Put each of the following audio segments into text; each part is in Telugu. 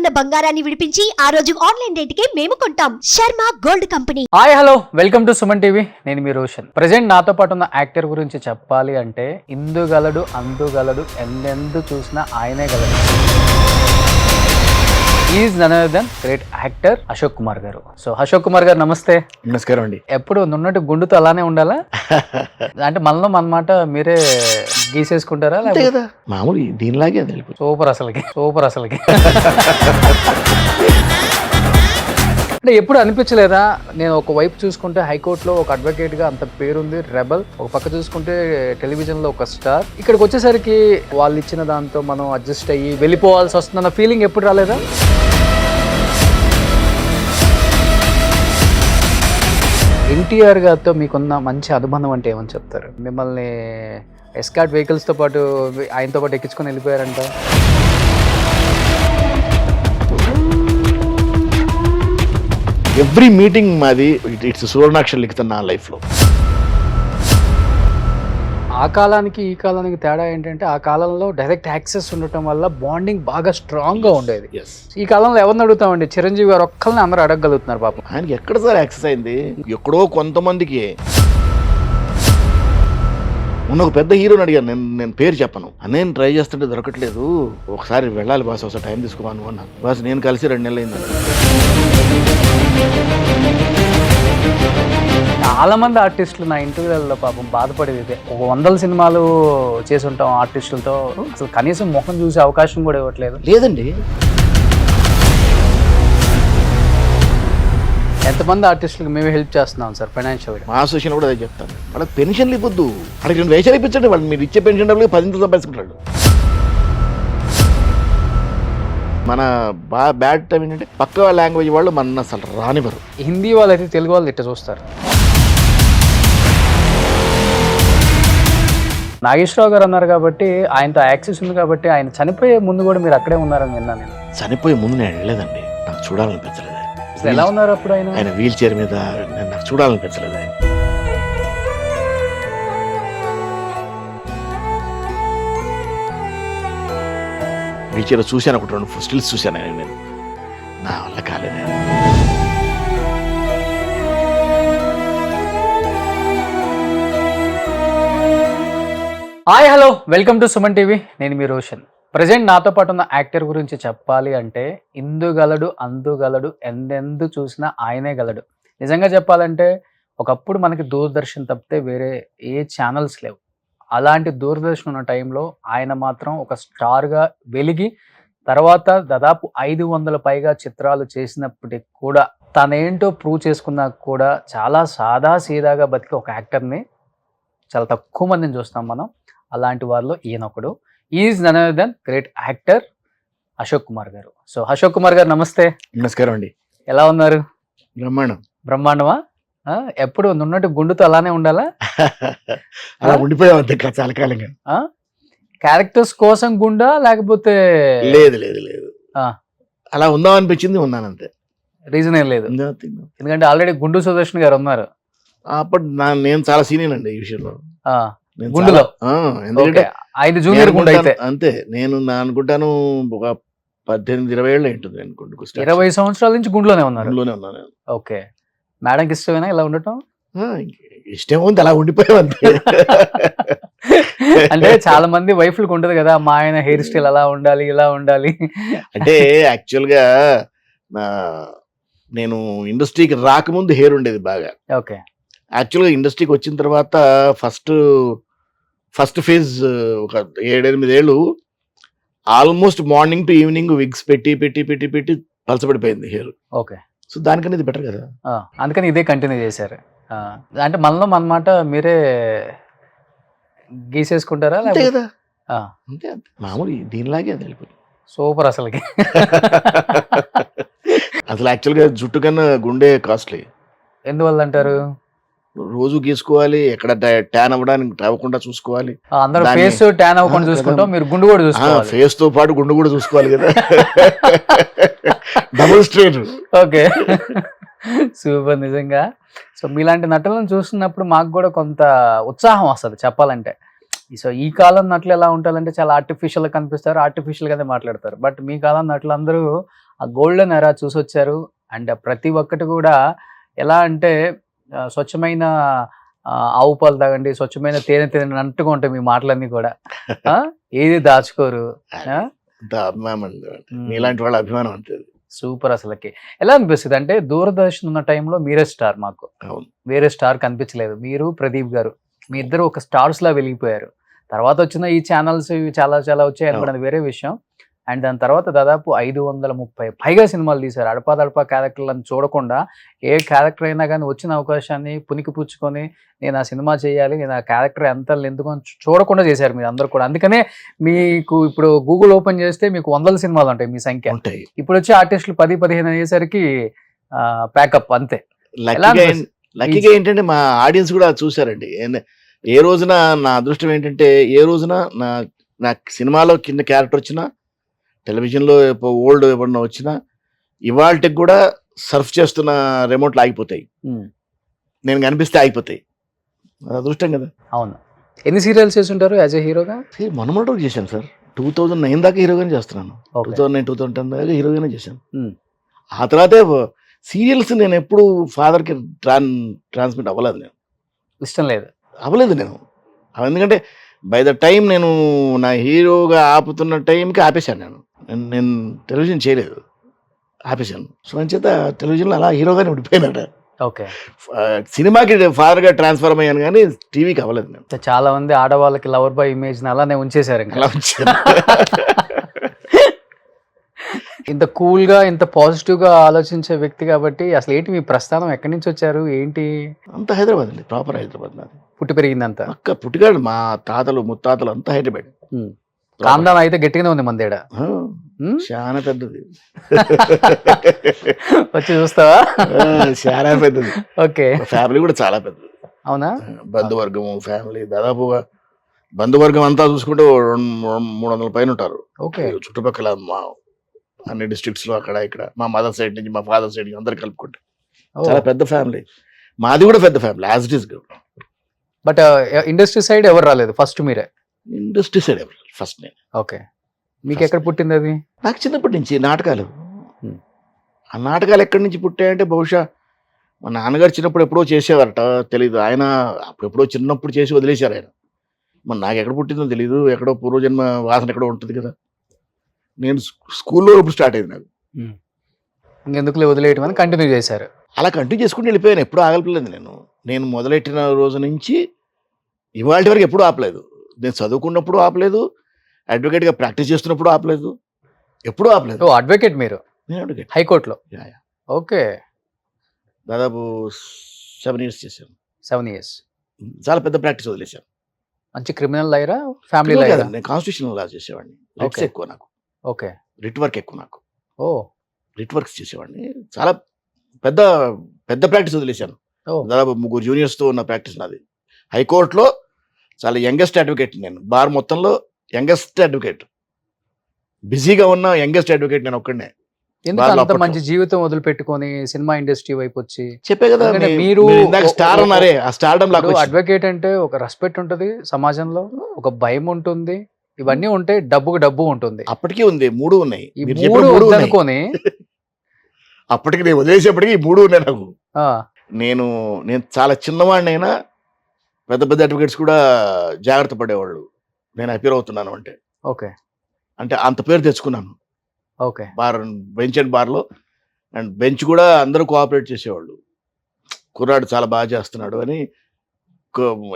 ఉన్న బంగారాన్ని విడిపించి ఆ రోజు ఆన్లైన్ రేటుకే మేము కొంటాం. Sharma gold company. Hi hello welcome to Suman TV. నేను మీ రోషన్. ప్రెసెంట్ నాతో పాటు ఉన్న యాక్టర్ గురించి చెప్పాలి అంటే ఇందుగలడు అందుగలడు ఎందెందు చూసినా ఆయనే గలడు. Is none other than great actor Ashok Kumar garu. So Ashok Kumar గారు నమస్తే. నమస్కారం అండి. ఎప్పుడు నున్నట్టు గుండుతో అలానే ఉండాలా? అంటే మనలో మన మాట మీరే గీసేసుకుంటారా? అంతే కదా, మామూలు దీనిలాగే అది. సూపర్ అసలుకి అంటే ఎప్పుడు అనిపించలేదా, నేను ఒక వైపు చూసుకుంటే హైకోర్టులో ఒక అడ్వకేట్గా అంత పేరుంది, రెబల్, ఒక పక్క చూసుకుంటే టెలివిజన్లో ఒక స్టార్, ఇక్కడికి వచ్చేసరికి వాళ్ళు ఇచ్చిన దాంతో మనం అడ్జస్ట్ అయ్యి వెళ్ళిపోవాల్సి వస్తుందన్న ఫీలింగ్ ఎప్పుడు రాలేదా? ఎన్టీఆర్ గారితో మీకున్న మంచి అనుబంధం అంటే ఏమని చెప్తారు? మిమ్మల్ని ఎస్కార్ట్ వెహికల్స్తో పాటు ఆయనతో పాటు ఎక్కించుకొని వెళ్ళిపోయారంట. ఎవ్రీ మీటింగ్ మాది ఇట్స్ సువర్ణాక్షర్ లిఖితం నా లైఫ్లో. ఆ కాలానికి ఈ కాలానికి తేడా ఏంటంటే, ఆ కాలంలో డైరెక్ట్ యాక్సెస్ ఉండటం వల్ల బాండింగ్ బాగా స్ట్రాంగ్గా ఉండేది. ఈ కాలంలో ఎవరిని అడుగుతామండి? చిరంజీవి గారు ఒక్కరిని అందరూ అడగగలుగుతున్నారు పాపం. ఆయనకి ఎక్కడ సార్ యాక్సెస్ అయింది? ఎక్కడో కొంతమందికి. మొన్న ఒక పెద్ద హీరోని అడిగాను, నేను పేరు చెప్పను, నేను ట్రై చేస్తుంటే దొరకట్లేదు, ఒకసారి వెళ్ళాలి బాస్, ఒకసారి టైం తీసుకోవాను అన్నా. బాస్ నేను కలిసి 2 నెలలు అయింది. చాలా మంది ఆర్టిస్టులు నా ఇంటర్వ్యూలలో పాపం బాధపడేది ఇదే. ఒక 100 సినిమాలు చేసి ఉంటాం ఆర్టిస్టులతో, అసలు కనీసం ముఖం చూసే అవకాశం కూడా ఇవ్వట్లేదు. లేదండి, ఎంతమంది ఆర్టిస్టులకు మేమే హెల్ప్ చేస్తున్నాం సార్ ఫైనాన్షియల్గా. మా అసోసియేషన్ కూడా అదే చెప్తాను, వాళ్ళకి పెన్షన్లు ఇవ్వద్దు, వాళ్ళకి 2 వేషాలు ఇప్పించండి, వాళ్ళు మీరు ఇచ్చే పెన్షన్ డబ్బులు 10 సంపాదించుకుంటాడు. మన బ్యాడ్ టైం ఏంటంటే పక్క లాంగ్వేజ్ వాళ్ళు మన అసలు రానివ్వరు. హిందీ వాళ్ళైతే తెలుగు వాళ్ళు ఇట్లా చూస్తారు. నాగేశ్వరరావు గారు అన్నారు కాబట్టి, ఆయనతో యాక్సెస్ ఉంది కాబట్టి, ఆయన చనిపోయే ముందు కూడా మీరు అక్కడే ఉన్నారని విన్నా నేను. చనిపోయే ముందు నేను వెళ్ళలేదండి, నాకు చూడాలనిపించలేదు. అసలు ఎలా ఉన్నారు అప్పుడు ఆయన? ఆయన వీల్ చైర్ మీద, నాకు చూడాలనిపించలేదు. ఆయన వీల్ చైర్ చూశాను, ఒకటి 2 స్టిల్స్ చూశాను. నేను నా వల్ల కాలేదు. Hi hello welcome to Suman TV. నేను మీ రోషన్. ప్రజెంట్ నాతో పాటు ఉన్న యాక్టర్ గురించి చెప్పాలి అంటే ఇందుగలడు అందుగలడు ఎందెందు చూసినా ఆయనే గలడు. నిజంగా చెప్పాలంటే ఒకప్పుడు మనకి దూరదర్శన్ తప్పితే వేరే ఏ ఛానల్స్ లేవు. అలాంటి దూరదర్శన్ ఉన్న టైంలో ఆయన మాత్రం ఒక స్టార్గా వెలిగి, తర్వాత దాదాపు 500 పైగా చిత్రాలు చేసినప్పటికి కూడా తనేంటో ప్రూవ్ చేసుకున్నాక కూడా చాలా సాదా సీదాగా బతికి ఒక యాక్టర్ని చాలా తక్కువ మందిని చూస్తాం మనం. అలాంటి వారిలో ఈయనొకడు. Is none other than great actor Ashok Kumar garu. So Ashok Kumar గారు నమస్తే. నమస్కారం అండి. ఎలా ఉన్నారు? బ్రహ్మాండమా? ఎప్పుడు నున్నట్టు గుండుతో అలానే ఉండాలా? అలా ఉండిపోయాం అంతే చాలా కాలంగా. క్యారెక్టర్స్ కోసం గుండా లేకపోతే? లేదు, అలా ఉందాం అనిపించింది, ఉన్నాను అంతే. రీజన్ ఏం లేదు, ఎందుకంటే ఆల్రెడీ గుండు సుదర్శన్ గారు ఉన్నారు. అప్పుడు నేను చాలా సీనియర్ అండి ఈ విషయంలో. గుండులో ఎందుకంటే 5 జూనియర్ గుండు అయితే అంతే. నేను అనుకుంటాను ఒక 18-20 ఏళ్ళు ఉంటుంది అనుకుంటా. 20 సంవత్సరాల నుంచి గుండులోనే ఉన్నాను. ఓకే. మేడంకి ఇష్టమేనా ఇలా ఉండటం? ఇష్టం ఉంది, అలా ఉండిపోయాం అంతే. అంటే చాలా మంది వైఫ్లకు ఉండదు కదా, మా ఆయన హెయిర్ స్టైల్ అలా ఉండాలి ఇలా ఉండాలి అంటే. యాక్చువల్గా నేను ఇండస్ట్రీకి రాకముందు హెయిర్ ఉండేది బాగా. ఓకే. యాక్చువల్గా ఇండస్ట్రీకి వచ్చిన తర్వాత ఫస్ట్ ఫేజ్ ఒక 7-8 ఏళ్ళు almost morning to evening wigs పెట్టి పెట్టి పెట్టి పెట్టి పలసపడిపోయింది హెయిర్. ఓకే. సో దానికన్నా ఇది బెటర్ కదా, అందుకని ఇదే కంటిన్యూ చేశారు. అంటే మనలో మన మాట మీరే గీసేసుకుంటారా? అంతే కదా, అంతే మామూలు దీనిలాగే అది. సూపర్ అసలుకి. అసలు యాక్చువల్గా జుట్టు కన్నా గుండె కాస్ట్లీ. ఎందువల్ల అంటారు? రోజు గీసుకోవాలి, ఎక్కడ ట్యాన్ అవ్వకుండా చూసుకోవాలి. అందరూ ఫేస్ ట్యాన్ అవ్వకుండా చూసుకుంటాం, మీరు గుండు కూడా చూసుకోవాలి. ఫేస్ తో పాటు గుండు కూడా చూసుకోవాలి కదా, డబుల్ స్ట్రెయిన్. ఓకే, సూపర్ నిజంగా. సో మీలాంటి నటులను చూస్తున్నప్పుడు మాకు కూడా కొంత ఉత్సాహం వస్తుంది చెప్పాలంటే. సో ఈ కాలం నటులు ఎలా ఉంటారంటే చాలా ఆర్టిఫిషియల్గా కనిపిస్తారు, ఆర్టిఫిషియల్గానే మాట్లాడతారు. బట్ మీ కాలం నటులు అందరూ ఆ గోల్డెన్ ఎరా చూసొచ్చారు. అండ్ ప్రతి ఒక్కటి కూడా ఎలా అంటే స్వచ్ఛమైన ఆవు పాలు తాగండి, స్వచ్ఛమైన తేనె తినండి అన్నట్టుగా ఉంటాయి మీ మాటలన్నీ కూడా. ఆ! ఏది దాచుకోరు. ఆ! అంత అభిమానం అండి. మీలాంటి వాళ్ళ అభిమానం అంతే. సూపర్ అసలకి. ఎలా అనిపిస్తది అంటే దూరదర్శన్ ఉన్న టైంలో మీరే స్టార్ మాకు. అవును. వేరే స్టార్ కనిపించలేదు. మీరు, ప్రదీప్ గారు మీ ఇద్దరు ఒక స్టార్స్‌లా వెలిగిపోయారు. తర్వాత వచ్చిన ఈ ఛానల్స్ ఇవి చాలా చాలా వచ్చాయి అనుకోండి, అది వేరే విషయం. అండ్ దాని తర్వాత దాదాపు 530 పైగా సినిమాలు తీశారు. అడపాదడపా క్యారెక్టర్‌లను చూడకుండా ఏ క్యారెక్టర్ అయినా గాని వచ్చిన అవకాశాన్ని పుణికిపుచ్చుకొని నేను ఆ సినిమా చేయాలి, నేను ఆ క్యారెక్టర్ ఎంత ఎందుకని చూడకుండా చేశారు మీరందరూ కూడా. అందుకనే మీకు ఇప్పుడు గూగుల్ ఓపెన్ చేస్తే మీకు వందల సినిమాలు ఉంటాయి మీ సంఖ్య. ఉంటాయి. ఇప్పుడు వచ్చే ఆర్టిస్టులు 10, 15 అయ్యేసరికి ప్యాకప్ అంతే. లక్కీగా ఏంటంటే మా ఆడియన్స్ కూడా చూసారండి. ఏ రోజున నా అదృష్టం ఏంటంటే ఏ రోజున నా సినిమాలో కింద క్యారెక్టర్ వచ్చినా, టెలివిజన్లో ఓల్డ్ ఏమన్నా వచ్చినా ఇవాళకి కూడా సర్ఫ్ చేస్తున్న రిమోట్లు ఆగిపోతాయి. నేను కనిపిస్తే ఆగిపోతాయి. అది అదృష్టం కదా. అవును. ఎన్ని సీరియల్స్ చేస్తుంటారు యాజ్ ఏ హీరోగా? మొన్నటి చేశాను సార్. 2009 దాకా హీరోగానే చేస్తున్నాను. 2009, 2010 దాకా హీరోగానే చేశాను. ఆ తర్వాతే సీరియల్స్ నేను ఎప్పుడు ఫాదర్కి ట్రాన్స్మిట్ అవ్వలేదు. నేను ఇష్టం లేదు, అవ్వలేదు నేను. ఎందుకంటే బై ద టైం నేను నా హీరోగా ఆపుతున్న టైంకి ఆపేశాను. నేను టెలివిజన్ చేయలేదు, ఆపేశాను. సో అంచేత టెలివిజన్లో అలా హీరోగానే ఉండిపోయినాడ. ఓకే. సినిమాకి ఫాదర్గా ట్రాన్స్ఫర్మ్ అయ్యాను కానీ టీవీకి అవ్వలేదు నేను. చాలా మంది ఆడవాళ్ళకి లవర్ బాయ్ ఇమేజ్ అలానే ఉంచేశారు. అలా ఉంచాను. ఇంత కూల్ గా ఇంత పాజిటివ్ గా ఆలోచించే వ్యక్తి కాబట్టి అసలు ఏంటి మీ ప్రస్థానం, ఎక్కడి నుంచి వచ్చారు ఏంటి? అంతా హైదరాబాద్ అండి, ప్రాపర్ హైదరాబాద్. నాది పుట్టి పెరిగిందంతా అక్క పుట్టిగాడు. మా తాతలు ముత్తాతలు అంతా హైదరాబాద్. కాందాన్ అయితే గట్టిగానే ఉంది మందేడ. చాలా పెద్దది. వచ్చి చూస్తావా? చాలా పెద్దది. ఓకే. ఫ్యామిలీ కూడా చాలా పెద్దది. అవునా? బంధువర్గము ఫ్యామిలీ దాదాపుగా బంధువర్గం అంతా చూసుకుంటే 300 పైన ఉంటారు. ఓకే. చుట్టుపక్కల మా అన్ని డిస్ట్రిక్ట్స్ లో అక్కడ ఇక్కడ మా మదర్ సైడ్ నుంచి మా ఫాదర్ సైడ్ నుంచి అందరు కలుపుకుంటే చాలా పెద్ద ఫ్యామిలీ. మాది కూడా పెద్ద family as it is. But industry side ఎవరు రాలేదు, ఫస్ట్ మీరే? ఇండస్ట్రీ సైడ్ ఎవరు ఫస్ట్ నేను. ఓకే. మీకు ఎక్కడ పుట్టింది అది? నాకు చిన్నప్పటి నుంచి నాటకాలు. ఆ నాటకాలు ఎక్కడి నుంచి పుట్టాయంటే బహుశా మా నాన్నగారు చిన్నప్పుడు ఎప్పుడో చేసేవారట, తెలీదు. ఆయన అప్పుడెప్పుడో చిన్నప్పుడు చేసి వదిలేశారు ఆయన. మరి నాకు ఎక్కడ పుట్టిందో తెలీదు. ఎక్కడో పూర్వజన్మ వాసన ఎక్కడో ఉంటుంది కదా. నేను స్కూల్లో ఇప్పుడు స్టార్ట్ అయింది నాకు. ఇంకెందుకు వదిలేయటం అని కంటిన్యూ చేశారు. అలా కంటిన్యూ చేసుకుంటూ వెళ్ళిపోయాను. ఎప్పుడు ఆగలేదు. నేను మొదలెట్టిన రోజు నుంచి ఇవాళ వరకు ఎప్పుడు ఆపలేదు. నేను చదువుకున్నప్పుడు ఆపలేదు, అడ్వకేట్గా ప్రాక్టీస్ చేస్తున్నప్పుడు ఆపలేదు, ఎప్పుడు ఆపలేదు. అడ్వకేట్ మీరు? నేను అడ్వకేట్ హైకోర్టులో. ఓకే. దాదాపు 7 years చేశాను. 7 years. చాలా పెద్ద ప్రాక్టీస్ వదిలేశాను. మంచి క్రిమినల్ లాయరా, ఫ్యామిలీ లాయరా? నేను కాన్స్టిట్యూషనల్ లా చేసేవాడిని. రిట్స్ ఎక్కువ నాకు. ఓకే. రిట్ వర్క్ ఎక్కువ నాకు. ఓ, రిట్ వర్క్స్ చేసేవాడిని. చాలా పెద్ద పెద్ద ప్రాక్టీస్ వదిలేశాను. దాదాపు 3 juniors ఉన్న ప్రాక్టీస్ నాది. హైకోర్టులో చాలా యంగెస్ట్ అడ్వకేట్ నేను. బార్ మొత్తంలో యంగెస్ట్ అడ్వకేట్, బిజీగా ఉన్న యంగెస్ట్ అడ్వకేట్ నేను ఒక్కడనే. ఎందుకు అంత మంచి జీవితం వదిలిపెట్టుకొని సినిమా ఇండస్ట్రీ వైపు వచ్చి? చెప్పే కదా మీరు స్టార్ అన్నారే, ఆ స్టార్డమ్ లాగా. అడ్వకేట్ అంటే ఒక రెస్పెక్ట్ ఉంటుంది సమాజంలో, ఒక భయం ఉంటుంది, ఇవన్నీ ఉంటే డబ్బుకు డబ్బు ఉంటుంది. అప్పటికీ ఉంది, 3 ఉన్నాయి. ఈ 3 అనుకోని అప్పటికి నేను వదిలేసేప్పటికి ఈ 3 ఉన్నాయి నాకు. నేను చాలా చిన్నవాడినైనా పెద్ద పెద్ద అడ్వకేట్స్ కూడా జాగ్రత్త పడేవాళ్ళు నేను అపీర్ అవుతున్నాను అంటే. ఓకే. అంటే అంత పేరు తెచ్చుకున్నాను. ఓకే. బార్ బెంచ్ అండ్ బార్లో. అండ్ బెంచ్ కూడా అందరూ కోఆపరేట్ చేసేవాళ్ళు. కుర్రాడు చాలా బాగా చేస్తున్నాడు అని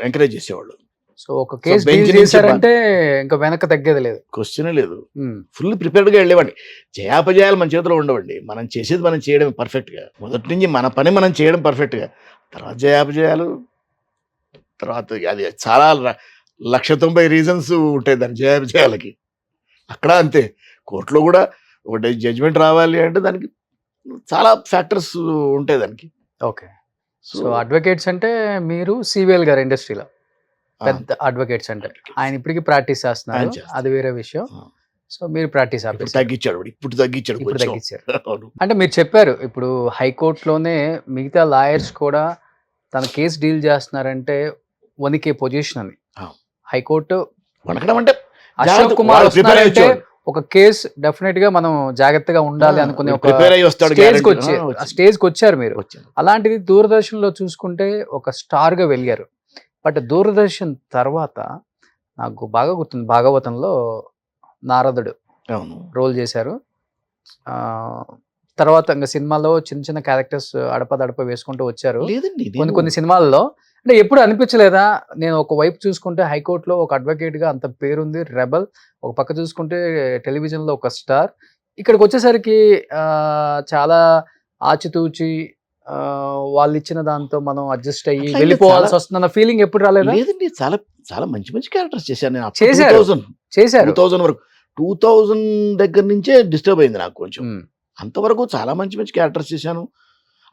ఎంకరేజ్ చేసేవాళ్ళు. సో ఒక కేసు డీల్ చేశారంటే ఇంకా వెనక తగ్గేది లేదు, క్వశ్చనే లేదు. ఫుల్ ప్రిపేర్డ్గా వెళ్ళేవాడిని. జయాపజయాలు మన చేతిలో ఉండవండి. మనం చేసేది మనం చేయడం పర్ఫెక్ట్గా, మొదటి నుంచి మన పని మనం చేయడం పర్ఫెక్ట్గా, తర్వాత జయాపజయాలు, తర్వాత అది చాలా 190 రీజన్స్ ఉంటాయి దాని జయాపజయాలకి. అక్కడ అంతే. కోర్టులో కూడా ఒక జడ్జిమెంట్ రావాలి అంటే దానికి చాలా ఫ్యాక్టర్స్ ఉంటాయి దానికి. ఓకే. సో అడ్వకేట్స్ అంటే మీరు సివిఎల్ గారు ఇండస్ట్రీలో పెద్ద అడ్వకేట్స్ అంటే ఆయన ఇప్పటికీ ప్రాక్టీస్ చేస్తున్నారు, అది వేరే విషయం. సో మీరు ప్రాక్టీస్ తగ్గించాడు, ఇప్పుడు తగ్గించాడు. అంటే మీరు చెప్పారు ఇప్పుడు హైకోర్టులోనే మిగతా లాయర్స్ కూడా తన కేసు డీల్ చేస్తున్నారంటే వణికే పొజిషన్ అని. హైకోర్టు వణకడం అంటే అశోక్ కుమార్ వస్తున్నారంటే ఒక కేస్ డెఫినెట్ గా మనం జాగ్రత్తగా ఉండాలి అనుకునే ఒక ప్రిపేర్ అయ్యి వస్తాడు స్టేజ్కి guarantee. వచ్చి స్టేజ్కి వచ్చారు మీరు. వచ్చాను. అలాంటిది దూరదర్శన్లో చూసుకుంటే ఒక స్టార్ గా వెలిగారు. బట్ దూరదర్శన్ తర్వాత నాకు బాగా గుర్తుంది, భాగవతంలో నారదుడు అవును. రోల్ చేశారు. ఆ, తర్వాత ఇంకా సినిమాలో చిన్న చిన్న క్యారెక్టర్స్ అడపదడప వేసుకుంటూ వచ్చారు. లేదండి కొన్ని సినిమాల్లో అంటే ఎప్పుడు అనిపించలేదా, నేను ఒక వైపు చూసుకుంటే హైకోర్టులో ఒక అడ్వకేట్ గా అంత పేరుంది, రెబల్, ఒక పక్క చూసుకుంటే టెలివిజన్ లో ఒక స్టార్, ఇక్కడికి వచ్చేసరికి చాలా ఆచితూచి వాళ్ళు ఇచ్చిన దాంతో మనం అడ్జస్ట్ అయ్యి అట్లా వెళ్ళిపోవాల్సి చాలా- వస్తుందన్న ఫీలింగ్ ఎప్పుడు రాలేదా? లేదండి చాలా చాలా మంచి మంచి క్యారెక్టర్స్ చేశాను నేను చేశారు. 2000 చేశారు. వరకు 2000 దగ్గర నుంచే డిస్టర్బ్ అయింది నాకు కొంచెం. ఉమ్, అంతవరకు చాలా మంచి మంచి క్యారెక్టర్స్ చేశాను.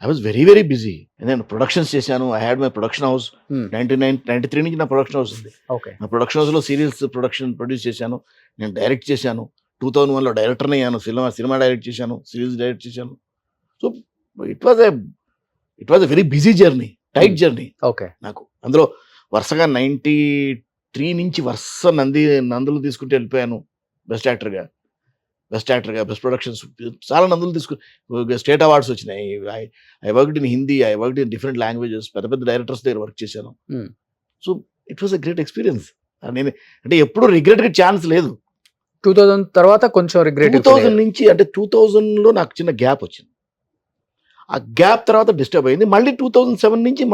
I was very very busy. నేను ప్రొడక్షన్స్ చేశాను. I had my production house. Um, 93 నుంచి నా ప్రొడక్షన్ హౌస్ ఉంది. ఓకే. నా ప్రొడక్షన్ హౌస్లో సీరియల్స్ ప్రొడ్యూస్ చేశాను. నేను డైరెక్ట్ చేశాను. 2001లో డైరెక్టర్ని అయ్యాను. సినిమా డైరెక్ట్ చేశాను, సిరీస్ డైరెక్ట్ చేశాను. So it was a very busy journey, tight journey okay. నాకు. అందులో వరుసగా 93 నుంచి వరుస నందులు తీసుకుంటూ వెళ్ళిపోయాను. బెస్ట్ యాక్టర్గా, బెస్ట్ ప్రొడక్షన్స్ చాలా నందులు తీసుకుని స్టేట్ అవార్డ్స్ వచ్చినాయి. I worked in Hindi, I worked in different languages, పెద్ద పెద్ద డైరెక్టర్స్ దగ్గర వర్క్ చేశాను. Hmm. So it was a great experience. నేను అంటే ఎప్పుడు రిగ్రెట్ ఛాన్స్ లేదు. 2000 తర్వాత కొంచెం రిగ్రెట్ 2000 నుంచి అంటే 2000లో నాకు చిన్న గ్యాప్ వచ్చింది. ఆ గ్యాప్ తర్వాత డిస్టర్బ్ అయింది. మళ్ళీ 2007 నుంచి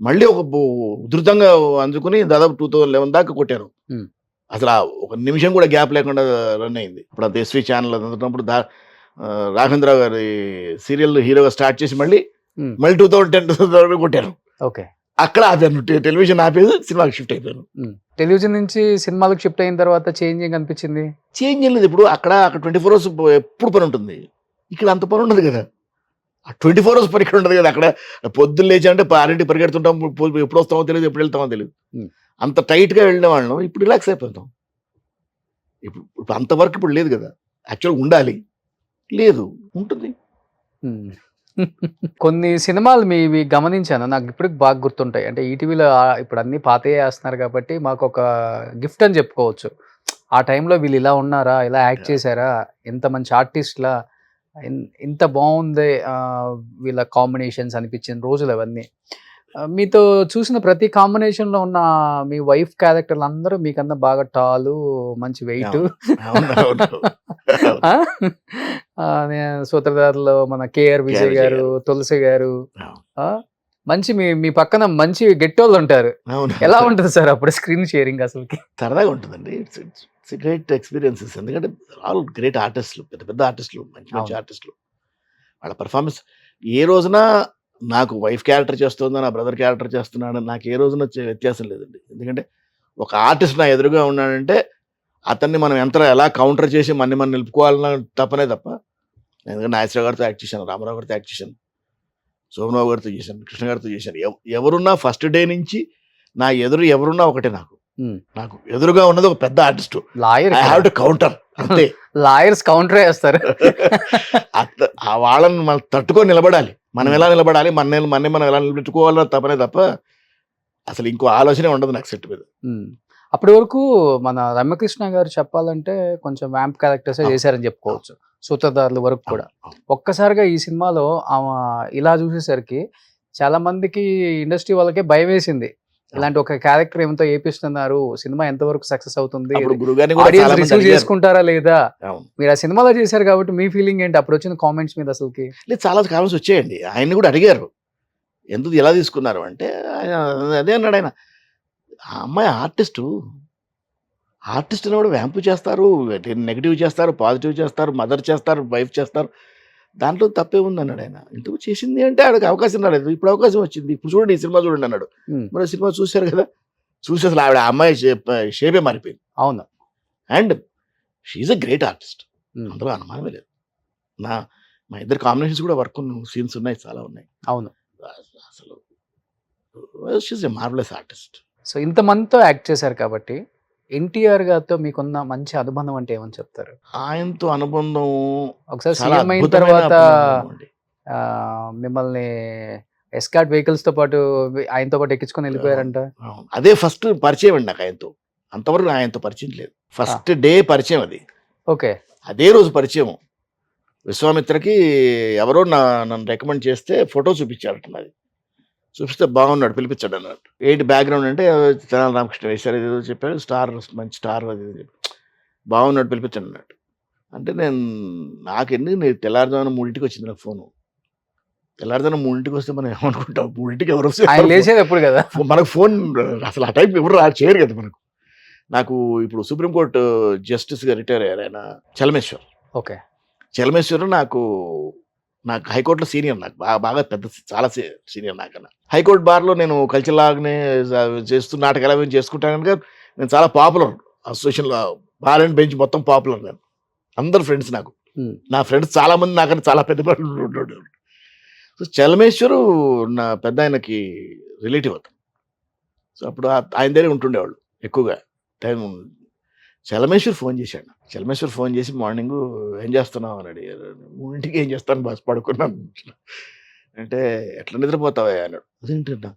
మళ్ళీ ఒక ఉధృతంగా అందుకుని దాదాపు 2011 దాకా కొట్టాను. Hmm. అసలు ఒక నిమిషం కూడా గ్యాప్ లేకుండా రన్ అయింది. ఇప్పుడు అంత ఎస్వి ఛానల్ అందుతున్నప్పుడు రాఘవేంద్రరావు గారి సీరియల్ హీరోగా స్టార్ట్ చేసి మళ్ళీ 2010 కొట్టాను. ఓకే. అక్కడ ఆపాను. టెలివిజన్ ఆపేది, సినిమాకి షిఫ్ట్ అయిపోయాను. టెలివిజన్ నుంచి సినిమాలకు షిఫ్ట్ అయిన తర్వాత చేంజింగ్ అనిపించింది. చేంజ్ ఏం లేదు. ఇప్పుడు అక్కడ 24 అవర్స్ ఎప్పుడు పని ఉంటుంది. ఇక్కడ అంత పని ఉండదు కదా. 24 అవర్స్ పని ఇక్కడ ఉండదు కదా. అక్కడ పొద్దున్న లేచి అంటే 6ంటికి పరిగెడుతుంటాం, ఎప్పుడు వస్తామో తెలియదు, ఎప్పుడు వెళ్తామో తెలియదు. అంత టైట్గా వెళ్ళిన వాళ్ళం ఇప్పుడు రిలాక్స్ అయిపోతాం. ఇప్పుడు అంత వర్క్ ఇప్పుడు లేదు కదా. యాక్చువల్గా ఉండాలి, లేదు, ఉంటుంది. కొన్ని సినిమాలు మీవి గమనించాను, నాకు ఇప్పటికి బాగా గుర్తుంటాయి. అంటే ఈటీవీలో ఇప్పుడు అన్ని పాతయే వేస్తున్నారు కాబట్టి మాకు ఒక గిఫ్ట్ అని చెప్పుకోవచ్చు. ఆ టైంలో వీళ్ళు ఇలా ఉన్నారా, ఇలా యాక్ట్ చేశారా, ఎంత మంచి ఆర్టిస్ట్లా, ఇంత బాగుంది వీళ్ళ కాంబినేషన్స్ అనిపించిన రోజులు అవన్నీ. మీతో చూసిన ప్రతి కాంబినేషన్లో ఉన్న మీ వైఫ్ క్యారెక్టర్లు అందరూ మీకన్నా బాగా టాలు, మంచి వెయిట్. సూత్రధారులో మన కేఆర్ విజయ్ గారు, తులసి గారు, మంచి మీ పక్కన మంచి గెట్టోళ్ళు ఉంటారు. ఎలా ఉంటుంది సార్ అప్పుడు స్క్రీన్ షేరింగ్? అసలుకి సరదాగా ఉంటుందండి. It's great experiences. ఎందుకంటే ఆల్ గ్రేట్ ఆర్టిస్టులు, పెద్ద పెద్ద ఆర్టిస్టులు, మంచి మంచి ఆర్టిస్టులు. వాళ్ళ పర్ఫార్మెన్స్ ఏ రోజున నాకు వైఫ్ క్యారెక్టర్ చేస్తుందో, నా బ్రదర్ క్యారెక్టర్ చేస్తున్నాడు, నాకు ఏ రోజున వ్యత్యాసం లేదండి. ఎందుకంటే ఒక ఆర్టిస్ట్ నా ఎదురుగా ఉన్నాడంటే అతన్ని మనం ఎలా కౌంటర్ చేసి మనం నిలుపుకోవాలన్న తప్పనే తప్ప. ఎందుకంటే నాగేశ్వరరావు గారితో యాక్ట్ చేశాను, రామారావు గారితో యాక్ట్ చేశాను, శోభనబాబు గారితో చేశాను, కృష్ణ గారితో చేశాను. ఎవరున్నా ఫస్ట్ డే నుంచి నా ఎదురు ఎవరున్నా ఒకటే. నాకు ఎదురుగా ఉన్నది ఒక పెద్ద artist. Lawyer, I have to counter అంతే. లాయర్స్ కౌంటర్ వేస్తారు. ఆ వాళ్ళని మనం తట్టుకొని నిలబడాలి. మనం ఎలా నిలబడాలి, మనం ఎలా నిలబెట్టుకోవాలో తప్పనే తప్ప అసలు ఇంకో ఆలోచనే ఉండదు నాకు సెట్ మీద. అప్పటి వరకు మన రమ్యకృష్ణ గారు చెప్పాలంటే కొంచెం వ్యాంప్ క్యారెక్టర్స్ చేశారని చెప్పుకోవచ్చు, సూత్రధారుల వరకు కూడా. ఒక్కసారిగా ఈ సినిమాలో ఆమె ఇలా చూసేసరికి చాలా మందికి, ఇండస్ట్రీ వాళ్ళకే భయం వేసింది. ఇలాంటి ఒక క్యారెక్టర్ ఏమంతో ఏపిస్తున్నారు, సినిమా ఎంతవరకు సక్సెస్ అవుతుంది, రిసీవ్ చేసుకుంటారా లేదా? మీరు ఆ సినిమాలో చేశారు కాబట్టి మీ ఫీలింగ్ ఏంటి అప్పుడు వచ్చిన కామెంట్స్ మీద? అసలుకి చాలా కామెంట్స్ వచ్చాయండి. ఆయన్ని కూడా అడిగారు ఎందుకు ఎలా తీసుకున్నారు అంటే, అదే అన్నాడు ఆయన, ఆ అమ్మాయి ఆర్టిస్ట్ కూడా వ్యాంపు చేస్తారు, నెగిటివ్ చేస్తారు, పాజిటివ్ చేస్తారు, మదర్ చేస్తారు, వైఫ్ చేస్తారు, దాంట్లో తప్పే ఉంది అన్నాడు ఆయన. ఇంతకు చేసింది అంటే ఆడికి అవకాశం రాలేదు, ఇప్పుడు అవకాశం వచ్చింది, ఇప్పుడు చూడండి, ఈ సినిమా చూడండి అన్నాడు. మరి సినిమా చూశారు కదా, చూసి అసలు ఆవిడ అమ్మాయి షేపే మారిపోయింది. అవును. And she's a great artist, అందులో అనుమానమే లేదు. మా ఇద్దరు కాంబినేషన్స్ కూడా వర్క్ సీన్స్ ఉన్నాయి, చాలా ఉన్నాయి. అవును. అసలు she's a marvellous artist. So ఇంతమందితో యాక్ట్ చేశారు కాబట్టి ఎన్టీఆర్ గారితో మీకున్న మంచి అనుబంధం అంటే ఏమని చెప్తారు? ఆయనతో అనుబంధం ఒకసారి సీఎం అయిన తర్వాత మిమ్మల్ని ఎస్కార్ట్ వెహికల్స్ తో పాటు ఆయనతో పాటు ఎక్కించుకొని వెళ్ళిపోయారంట. అదే ఫస్ట్ పరిచయం అండి నాకు ఆయనతో. అంతవరకు ఆయనతో పరిచయం లేదు. ఫస్ట్ డే పరిచయం అది. ఓకే. అదే రోజు పరిచయం. విశ్వామిత్రకి ఎవరో నన్ను రికమెండ్ చేస్తే ఫోటో చూపించారట నాది. చూపిస్తే బాగున్నాడు పిలిపించాడు అన్నట్టు. ఏంటి బ్యాక్‌గ్రౌండ్ అంటే తెనాలి రామకృష్ణ వేశారు ఏదేదో చెప్పారు. స్టార్ మంచి స్టార్ అది ఇది బాగున్నాడు పిలిపించండి అన్నట్టు. అంటే నేను తెల్లారుజామున 3కి వచ్చింది నాకు ఫోను. తెల్లారుజామున 3కి వస్తే మనం ఏమనుకుంటాం 3కి ఎవరు ఆయన లేచేది ఎప్పుడు కదా? మనకు ఫోన్ అసలు ఆ టైంకి ఎవరు చేయరు కదా మనకు. నాకు ఇప్పుడు సుప్రీంకోర్టు జస్టిస్‌గా రిటైర్ అయ్యారు ఆయన చలమేశ్వర్. ఓకే. చలమేశ్వర్ నాకు హైకోర్టులో సీనియర్ నాకు బాగా పెద్ద చాలా సీనియర్ నాకన్నా. హైకోర్టు బార్‌లో నేను కల్చర్ లాగానే చేస్తూ నాటకాలు అవి చేసుకుంటాను కనుక నేను చాలా పాపులర్ అసోసియేషన్‌లో బార్ అండ్ బెంచ్ మొత్తం పాపులర్ నేను. అందరు ఫ్రెండ్స్ నాకు. నా ఫ్రెండ్స్ చాలా మంది నాకన్నా చాలా పెద్ద వాళ్ళు ఉండేవాళ్ళు. సో చలమేశ్వరు నా పెద్దాయనకి రిలేటివ్ అతను. సో అప్పుడు ఆయన దగ్గరే ఉంటుండేవాళ్ళు ఎక్కువగా టైం. చలమేశ్వర్ ఫోన్ చేశాడు. చలమేశ్వర్ ఫోన్ చేసి మార్నింగు ఏం చేస్తున్నావు అని అడిగారు. 3కి ఏం చేస్తాను బాస్ పడుకున్నాను అంటే ఎట్లా నిద్రపోతావా అన్నాడు. అదేంటన్నా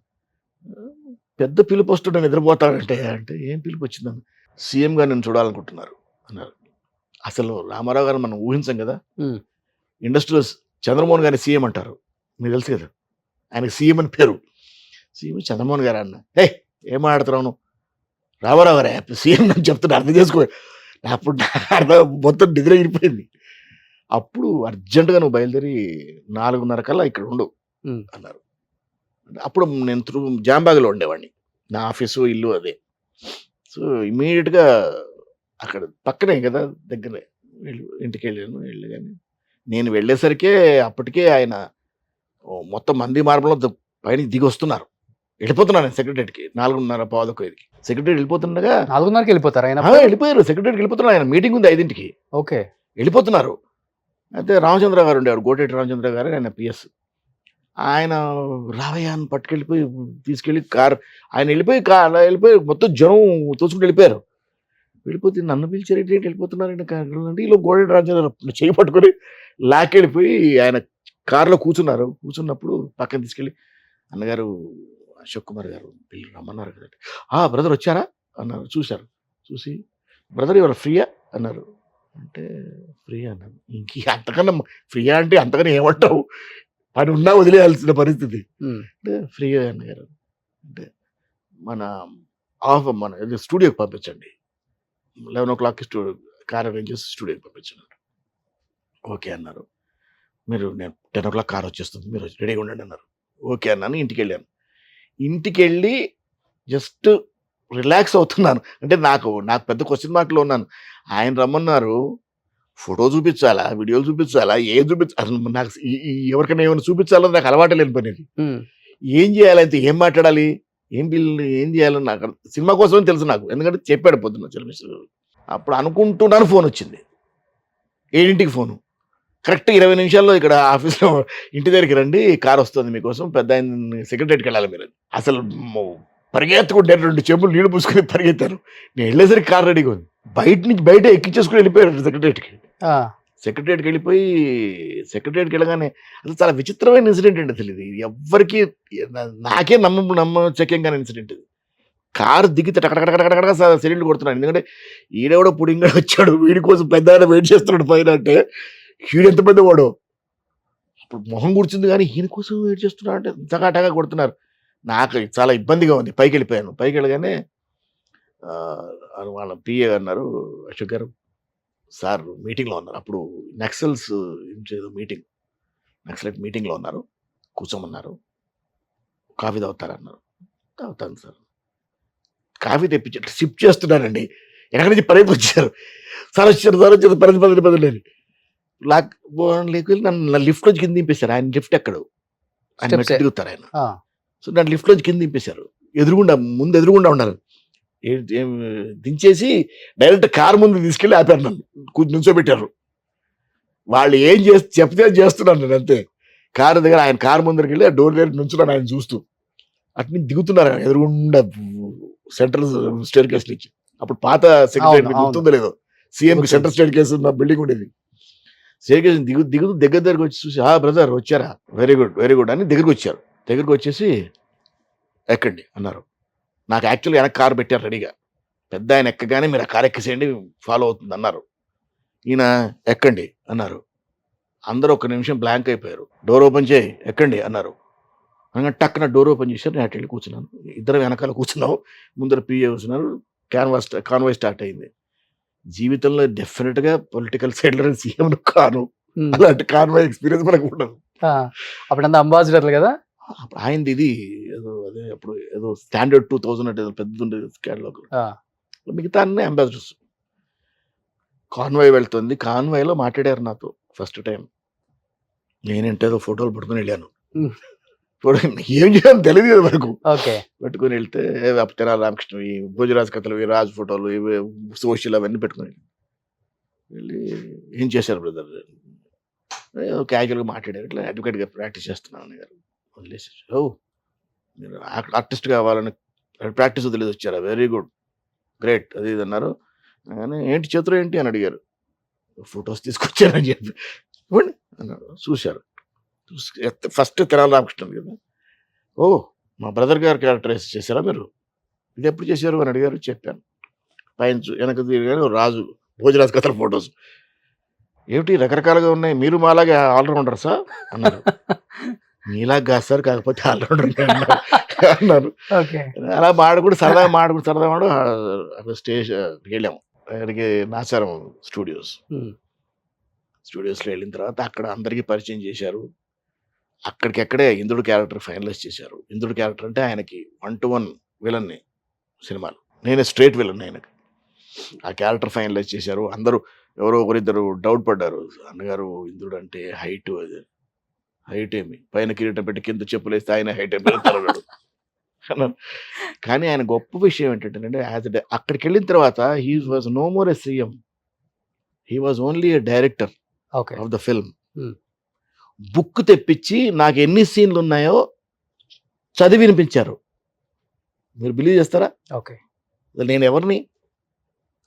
పెద్ద పిలుపు వస్తుంటే నిద్రపోతావంటే అంటే ఏం పిలుపు వచ్చిందని సీఎంగా నేను చూడాలనుకుంటున్నారు అన్నారు. అసలు రామారావు గారు మనం ఊహించాం కదా. ఇండస్ట్రీలో చంద్రమోహన్ గారిని సీఎం అంటారు మీకు తెలుసు కదా. ఆయనకి సీఎం అని పేరు. సీఎం చంద్రమోహన్ గారు అన్న ఏం మాట్లాడుతున్నావు రామారావు గారే సీఎం అని చెప్తున్నా అర్థం చేసుకో. అప్పుడు అర్థం మొత్తం నిద్ర ఇరిపోయింది. అప్పుడు అర్జెంటుగా నువ్వు బయలుదేరి 4:30 కల్లా ఇక్కడ ఉండు అన్నారు. అప్పుడు నేను జాంబాగ్లో ఉండేవాడిని. నా ఆఫీసు ఇల్లు అదే. సో ఇమీడియట్గా అక్కడ పక్కనే కదా దగ్గరే ఇంటికి వెళ్ళాను. కానీ నేను వెళ్ళేసరికే అప్పటికే ఆయన మొత్తం మంది మార్గంలో పైన దిగి వస్తున్నారు. వెళ్ళిపోతున్నాను నేను సెక్రటరీకి 4:30 సెక్రటరీ వెళ్ళిపోతుండగా 4:30కి వెళ్ళిపోతారు ఆయన? వెళ్ళిపోయారు. సెక్రటరీకి వెళ్ళిపోతున్నారు. ఆయన మీటింగ్ ఉంది 5కి. ఓకే. వెళ్ళిపోతున్నారు. అయితే రామచంద్ర గారు ఉండేవారు. గోటేటి రామచంద్ర గారు ఆయన పిఎస్. ఆయన రావయ్య అని పట్టుకెళ్ళిపోయి తీసుకెళ్ళి ఆయన వెళ్ళిపోయి మొత్తం జనం తోచుకుంటూ వెళ్ళిపోయారు. వెళ్ళిపోతే నన్ను పిలిచారు ఏంటి వెళ్ళిపోతున్నారంటే ఈలో గోడేటి రామచంద్ర చేయి పట్టుకొని లాక్కెళ్ళిపోయి ఆయన కారులో కూర్చున్నారు. కూర్చున్నప్పుడు పక్కన తీసుకెళ్ళి అన్నగారు అశోక్ కుమార్ గారు వీళ్ళు రమ్మన్నారు కదండి. బ్రదర్ వచ్చారా అన్నారు. చూశారు. చూసి బ్రదర్ ఇవాళ ఫ్రీయా అన్నారు. అంటే ఫ్రీయా అన్నాను. ఇంక అంతకన్నా ఫ్రీయా అంటే అంతకన్నా ఏమంటావు పని ఉన్నా వదిలేయాల్సిన పరిస్థితి. అంటే ఫ్రీయా అన్నగారు అంటే మన స్టూడియోకి పంపించండి 11 కార్ అరేంజ్ చేసి స్టూడియోకి పంపించండి. ఓకే అన్నారు. నేను 10 కార్ వచ్చేస్తుంది మీరు రెడీగా ఉండండి అన్నారు. ఓకే అన్నాను. ఇంటికి వెళ్ళాను. ఇంటికి వెళ్ళి జస్ట్ రిలాక్స్ అవుతున్నాను. అంటే నాకు పెద్ద క్వశ్చన్ మార్క్లో ఉన్నాను. ఆయన రమ్మన్నారు. ఫోటో చూపించాలా, వీడియోలు చూపించాలా, ఏం చూపించాలి, నాకు ఎవరికైనా ఏమైనా చూపించాలో నాకు అలవాటు లేని పని. ఏం చేయాలంటే ఏం మాట్లాడాలి, ఏం చేయాలని నాకు సినిమా కోసమని తెలుసు నాకు. ఎందుకంటే చెప్పాడు పొద్దున్న చలమేశ్వర. అప్పుడు అనుకుంటున్నాను ఫోన్ వచ్చింది. 7కి ఫోను. కరెక్ట్ 20 నిమిషాల్లో ఇక్కడ ఆఫీస్లో ఇంటి దగ్గరికి రండి, కార్ వస్తుంది మీకోసం, పెద్ద ఆయన సెక్రటరీకి వెళ్ళాలి మీరు. అసలు పరిగెత్తుకుంటే 2 చెంబులు నీళ్లు పూసుకొని పరిగెత్తారు. నేను వెళ్ళేసరికి కార్ రెడీగా ఉంది. బయట ఎక్కించేసుకుని వెళ్ళిపోయారు సెక్రటరీకి. సెక్రటరీకి వెళ్ళగానే అసలు చాలా విచిత్రమైన ఇన్సిడెంట్ అండి. అసలు ఇది ఎవ్వరికి నాకే నమ్మచక్యంగా ఇన్సిడెంట్ ఇది. కారు దిగితే టకటకటకటకటక సిలిండర్ కొడుతున్నాడు. ఎందుకంటే ఈడెవడో పుడింగా వచ్చాడు, వీడి కోసం పెద్ద ఆయన వెయిట్ చేస్తున్నాడు పైన. అంటే ఈడు ఎంత పెద్ద వాడు. అప్పుడు మొహం కూర్చుంది కానీ ఈయన కోసం వెయిట్ చేస్తున్నాడు అంటే టగా కొడుతున్నారు. నాకు చాలా ఇబ్బందిగా ఉంది. పైకి వెళ్ళిపోయాను. పైకి వెళ్ళగానే వాళ్ళ పిఏ అన్నారు, అశోక్ గారు సార్ మీటింగ్లో ఉన్నారు. అప్పుడు నక్సల్స్ నక్సలైట్ మీటింగ్లో ఉన్నారు, కూర్చోమన్నారు. కాఫీ తాగుతారన్నారు. తాగుతాను సార్. కాఫీ తెప్పించి సిప్ చేస్తున్నానండి. ఎక్కడి నుంచి పరిగెత్తి వచ్చారు. సార్ వచ్చారు పది లేకపోతే నన్ను లిఫ్ట్ నుంచి కింద దింపేశారు. ఆయన లిఫ్ట్ ఎక్కడు, ఆయన మెట్లు దిగుతారు ఆయన. సో నన్ను లిఫ్ట్ నుంచి కింద దింపేశారు. ముందు ఎదురుగుండా ఉన్నారు. దించేసి డైరెక్ట్ కారు ముందు తీసుకెళ్ళి ఆపారు. నన్ను నుంచోబెట్టారు. వాళ్ళు ఏం చెప్తే చేస్తున్నాను నేను అంతే. కారు దగ్గర ఆయన కారు ముందరికి వెళ్ళి ఆ డోర్ దగ్గర నుంచున్నాను ఆయన చూస్తూ. అట్ని దిగుతున్నారు ఎదురుగుండా సెంట్రల్ స్టేర్ కేసు నుంచి. అప్పుడు పాత సెక్రటరీ గుర్తుందో లేదో, సీఎంకి సెంట్రల్ స్టేర్ కేసు ఉన్న బిల్డింగ్ ఉండేది. స్టేర్ కేసు దగ్గరికి వచ్చి చూసి బ్రదర్ వచ్చారా, వెరీ గుడ్ అని దగ్గరికి వచ్చారు. దగ్గరికి వచ్చేసి ఎక్కండి అన్నారు. నాకు యాక్చువల్గా వెనక కారు పెట్టారు రెడీగా. పెద్ద ఆయన ఎక్కగానే మీరు ఆ కారు ఎక్కేసేయండి ఫాలో అవుతుంది అన్నారు. ఈయన ఎక్కండి అన్నారు. అందరూ ఒక నిమిషం బ్లాంక్ అయిపోయారు. డోర్ ఓపెన్ చేయి ఎక్కండి అన్నారు. అనగా టక్కున డోర్ ఓపెన్ చేశారు. నేను అటు వెళ్ళి కూర్చున్నాను. ఇద్దరు వెనకాల కూర్చున్నాము, ముందర పిఏ కూర్చున్నారు. కాన్వాయ్ స్టార్ట్ అయింది. జీవితంలో డెఫినెట్గా పొలిటికల్ సైడ్లో సీఎం కాను, అలాంటి కాన్వాయ్ ఎక్స్పీరియన్స్ మనకు ఉండదు. అప్పుడంతా అంబాసిడర్లు కదా. ఆయనది ఇది ఏదో అదే అప్పుడు ఏదో స్టాండర్డ్ 2000 అంటే పెద్ద ఉండేది క్యాటలాగ్. మిగతా అన్ని అంబాసిడర్స్. కాన్వాయ్ వెళ్తుంది. కాన్వాయ్లో మాట్లాడారు నాతో ఫస్ట్ టైం. నేనంటే ఏదో ఫోటోలు పట్టుకుని వెళ్ళాను. ఏం చేయాలో తెలియదు కదా మనకు. పెట్టుకుని వెళ్తే తెనాలి రామకృష్ణ, ఈ భోజరాజు కథలు, ఈ రాజు ఫోటోలు, ఇవి సోషల్ అవన్నీ పెట్టుకుని వెళ్ళి ఏం చేశారు బ్రదర్, క్యాజువల్గా మాట్లాడారు. ఇట్లా అడ్వకేట్గా ప్రాక్టీస్ చేస్తున్నాను అన్నగారు. వదిలేసి ఓ మీరు ఆర్టిస్ట్ కావాలని ప్రాక్టీస్ వదిలేసి వచ్చారా, వెరీ గుడ్ గ్రేట్ అది ఇది అన్నారు. కానీ ఏంటి చేతులు ఏంటి అని అడిగారు. ఫొటోస్ తీసుకొచ్చారని చెప్పి ఇవ్వండి అన్నారు. చూశారు. ఫస్ట్ తెనాలి రామకృష్ణ కదా. ఓ మా బ్రదర్ గారు క్యారెక్టరైజ్ చేశారా మీరు, ఇది ఎప్పుడు చేశారు అని అడిగారు. చెప్పాను. పైన వెనక తిరిగాను, రాజు భోజరాజు కథల ఫొటోస్. ఏమిటి రకరకాలుగా ఉన్నాయి, మీరు మాలాగే ఆల్రౌండర్ సార్ అన్నారు. మీలాగా కాదు సార్, కాకపోతే ఆల్రౌండర్ అన్నారు. అలా సరదాగా మాడు అక్కడ వెళ్ళాము. అక్కడికి నాచారం స్టూడియోస్లో వెళ్ళిన తర్వాత అక్కడ అందరికీ పరిచయం చేశారు. అక్కడికక్కడే ఇంద్రుడు క్యారెక్టర్ ఫైనలైజ్ చేశారు. ఇంద్రుడు క్యారెక్టర్ అంటే ఆయనకి 1-to-1 విలన్ని సినిమాలు, నేనే స్ట్రేట్ విలన్ ఆయనకి. ఆ క్యారెక్టర్ ఫైనలైజ్ చేశారు. అందరూ ఎవరో ఒకరిద్దరు డౌట్ పడ్డారు. అన్నగారు ఇంద్రుడు అంటే హైట్, అది హైట్ ఏమి, పైన కిరీటం పెట్టి కింద చెప్పులేస్తే ఆయన హైట్ ఏమి తరగడు అన్నారు. కానీ ఆయన గొప్ప విషయం ఏంటంటే అక్కడికి వెళ్ళిన తర్వాత he was no more a CM, he was only a director of the film. Book తెప్పించి నాకు ఎన్ని సీన్లు ఉన్నాయో చదివి వినిపించారు. మీరు బిలీవ్ చేస్తారా? నేను ఎవరిని,